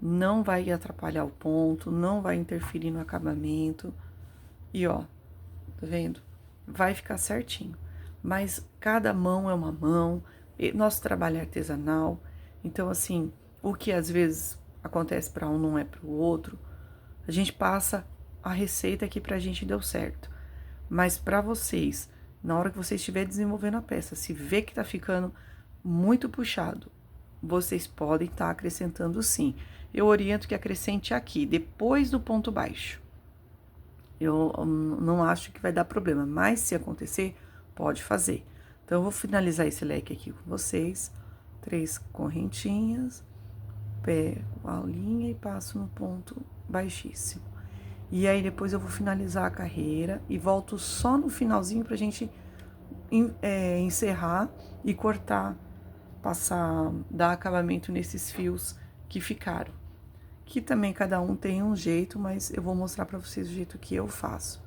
Não vai atrapalhar o ponto, não vai interferir no acabamento. E, ó, tá vendo? Vai ficar certinho. Mas cada mão é uma mão, nosso trabalho é artesanal. Então, assim, o que às vezes acontece para um não é para o outro, a gente passa a receita que pra gente deu certo. Mas para vocês, na hora que vocês estiverem desenvolvendo a peça, se vê que tá ficando muito puxado, vocês podem estar acrescentando sim. Eu oriento que acrescente aqui, depois do ponto baixo. Eu não acho que vai dar problema, mas se acontecer, pode fazer. Então, eu vou finalizar esse leque aqui com vocês. 3 correntinhas, pego a linha e passo no ponto baixíssimo. E aí, depois eu vou finalizar a carreira e volto só no finalzinho pra gente encerrar e cortar, dar acabamento nesses fios que ficaram. Que também cada um tem um jeito, mas eu vou mostrar pra vocês o jeito que eu faço.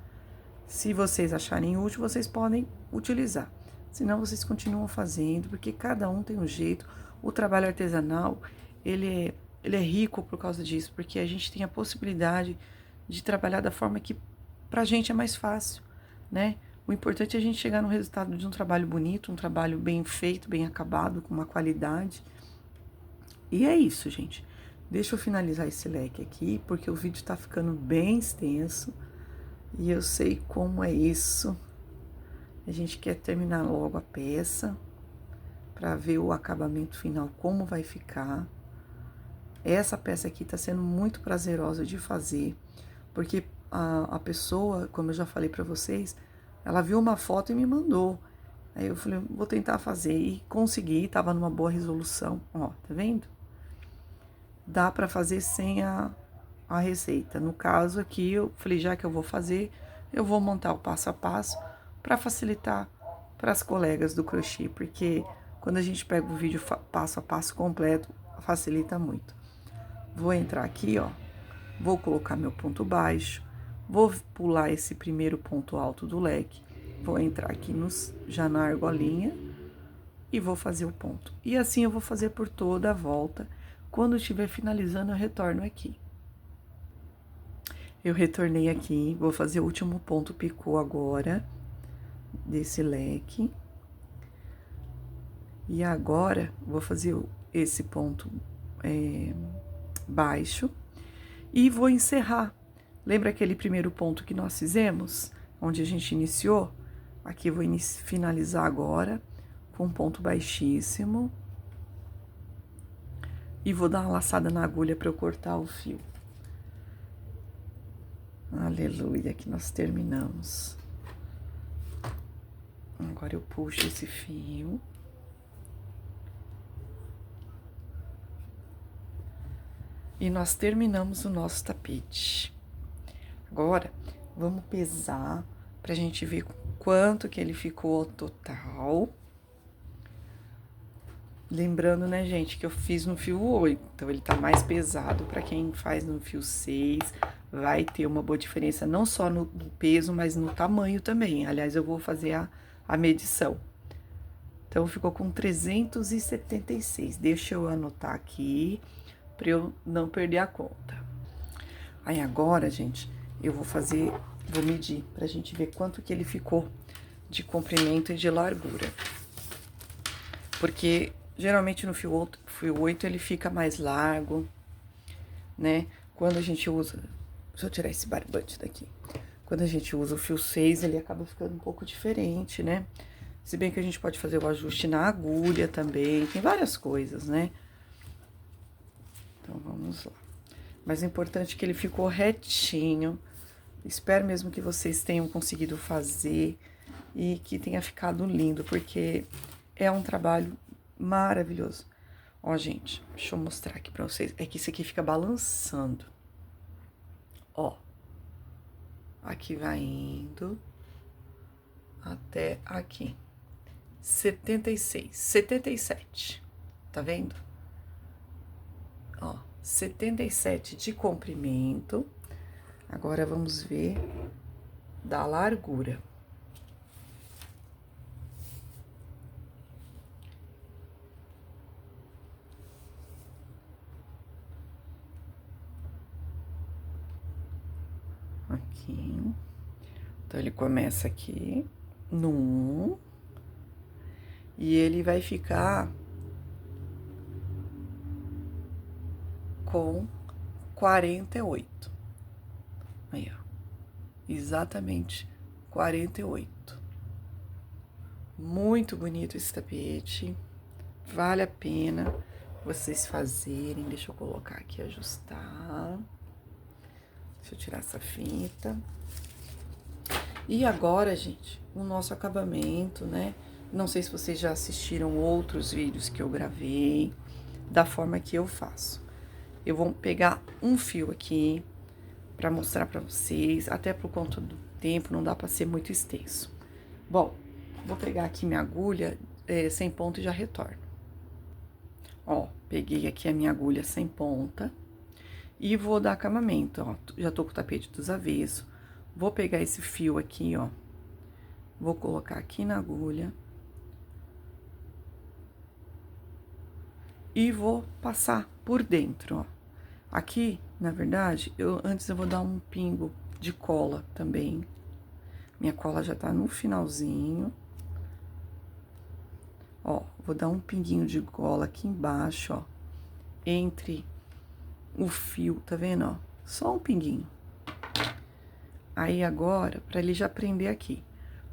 Se vocês acharem útil, vocês podem utilizar. senão vocês continuam fazendo, porque cada um tem um jeito. O trabalho artesanal, ele é rico por causa disso, porque a gente tem a possibilidade de trabalhar da forma que pra gente é mais fácil, né? O importante é a gente chegar no resultado de um trabalho bonito, um trabalho bem feito, bem acabado, com uma qualidade. E é isso, gente. Deixa eu finalizar esse leque aqui, porque o vídeo tá ficando bem extenso. E eu sei como é isso. A gente quer terminar logo a peça, para ver o acabamento final, como vai ficar. Essa peça aqui tá sendo muito prazerosa de fazer, porque a pessoa, como eu já falei pra vocês, ela viu uma foto e me mandou. Aí eu falei, vou tentar fazer, e consegui, tava numa boa resolução. Ó, tá vendo? Dá pra fazer sem a receita. No caso aqui, eu falei, já que eu vou fazer, eu vou montar o passo a passo para facilitar para as colegas do crochê, porque quando a gente pega o vídeo passo a passo completo, facilita muito. Vou entrar aqui, ó, vou colocar meu ponto baixo, vou pular esse primeiro ponto alto do leque, vou entrar aqui já na argolinha e vou fazer o ponto. E assim eu vou fazer por toda a volta. Quando estiver finalizando, eu retorno aqui. Eu retornei aqui, vou fazer o último ponto picô agora, desse leque. E agora, vou fazer esse ponto baixo e vou encerrar. Lembra aquele primeiro ponto que nós fizemos, onde a gente iniciou? Aqui eu vou finalizar agora com um ponto baixíssimo. E vou dar uma laçada na agulha para eu cortar o fio. Aleluia, que nós terminamos. Agora eu puxo esse fio. E nós terminamos o nosso tapete. Agora, vamos pesar pra gente ver quanto que ele ficou total. Lembrando, né, gente, que eu fiz no fio 8, então ele tá mais pesado. Pra quem faz no fio 6, vai ter uma boa diferença, não só no peso, mas no tamanho também. Aliás, eu vou fazer a medição. Então, ficou com 376. Deixa eu anotar aqui, pra eu não perder a conta. Aí, agora, gente, eu vou medir pra gente ver quanto que ele ficou de comprimento e de largura. Porque geralmente no fio 8 ele fica mais largo, né? Quando a gente usa... Deixa eu tirar esse barbante daqui. Quando a gente usa o fio 6, ele acaba ficando um pouco diferente, né? Se bem que a gente pode fazer o ajuste na agulha também. Tem várias coisas, né? Então, vamos lá. Mas o importante é que ele ficou retinho. Espero mesmo que vocês tenham conseguido fazer e que tenha ficado lindo, porque é um trabalho maravilhoso. Ó, gente, deixa eu mostrar aqui pra vocês. É que isso aqui fica balançando. Ó. Aqui vai indo até aqui. 76, 77. Tá vendo? Ó, 77 de comprimento. Agora, vamos ver da largura. Aqui. Então, ele começa aqui no 1. E ele vai ficar com 48. Aí, ó. Exatamente 48. Muito bonito esse tapete. Vale a pena vocês fazerem. Deixa eu colocar aqui, ajustar. Deixa eu tirar essa fita. E agora, gente, o nosso acabamento, né? Não sei se vocês já assistiram outros vídeos que eu gravei, da forma que eu faço. Eu vou pegar um fio aqui pra mostrar pra vocês, até por conta do tempo, não dá pra ser muito extenso. Bom, vou pegar aqui minha agulha sem ponta e já retorno. Ó, peguei aqui a minha agulha sem ponta e vou dar acabamento, ó. Já tô com o tapete dos avessos. Vou pegar esse fio aqui, ó. Vou colocar aqui na agulha. e vou passar por dentro, ó. Aqui, na verdade, antes eu vou dar um pingo de cola também. Minha cola já tá no finalzinho. Ó, vou dar um pinguinho de cola aqui embaixo, ó, entre o fio, tá vendo, ó? Só um pinguinho. Aí agora, pra ele já prender aqui,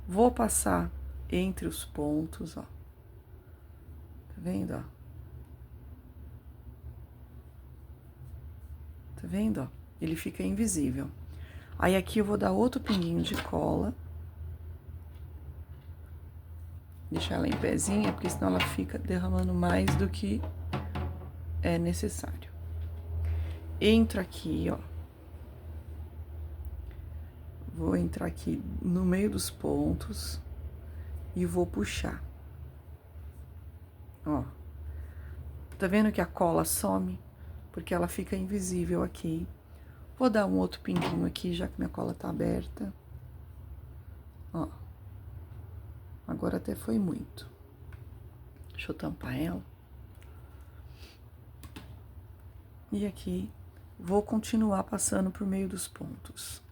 vou passar entre os pontos, ó. Tá vendo, ó? Tá vendo, ó? Ele fica invisível. Aí aqui eu vou dar outro pinguinho de cola. Deixar ela em pezinha, porque senão ela fica derramando mais do que é necessário. Entro aqui, ó. Vou entrar aqui no meio dos pontos e vou puxar. Ó. Tá vendo que a cola some? Porque ela fica invisível aqui. Vou dar um outro pinguinho aqui, já que minha cola tá aberta. Ó. Agora até foi muito. Deixa eu tampar ela. E aqui, vou continuar passando por meio dos pontos.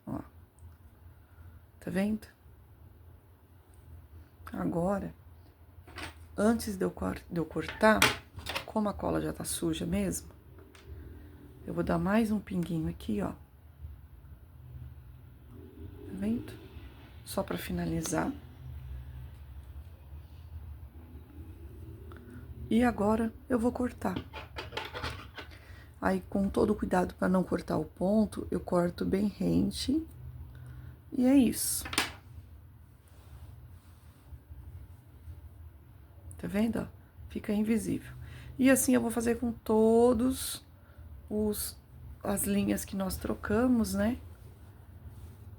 Ó. Tá vendo? Agora, antes de eu cortar, como a cola já tá suja mesmo, eu vou dar mais um pinguinho aqui, ó. Tá vendo? Só pra finalizar. E agora eu vou cortar. Aí, com todo cuidado para não cortar o ponto, eu corto bem rente. E é isso. Tá vendo, ó? Fica invisível. E assim eu vou fazer com todos as linhas que nós trocamos, né?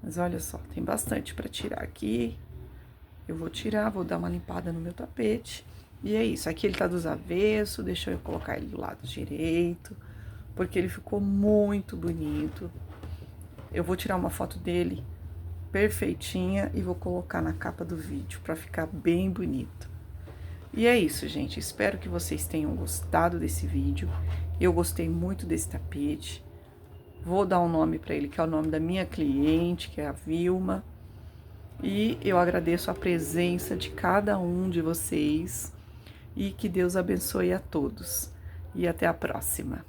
Mas olha só, tem bastante para tirar aqui. Eu vou tirar, vou dar uma limpada no meu tapete. E é isso. Aqui ele tá dos avessos, deixa eu colocar ele do lado direito, porque ele ficou muito bonito. Eu vou tirar uma foto dele perfeitinha e vou colocar na capa do vídeo para ficar bem bonito. E é isso, gente. Espero que vocês tenham gostado desse vídeo. Eu gostei muito desse tapete. Vou dar um nome para ele, que é o nome da minha cliente, que é a Vilma. E eu agradeço a presença de cada um de vocês. E que Deus abençoe a todos. E até a próxima.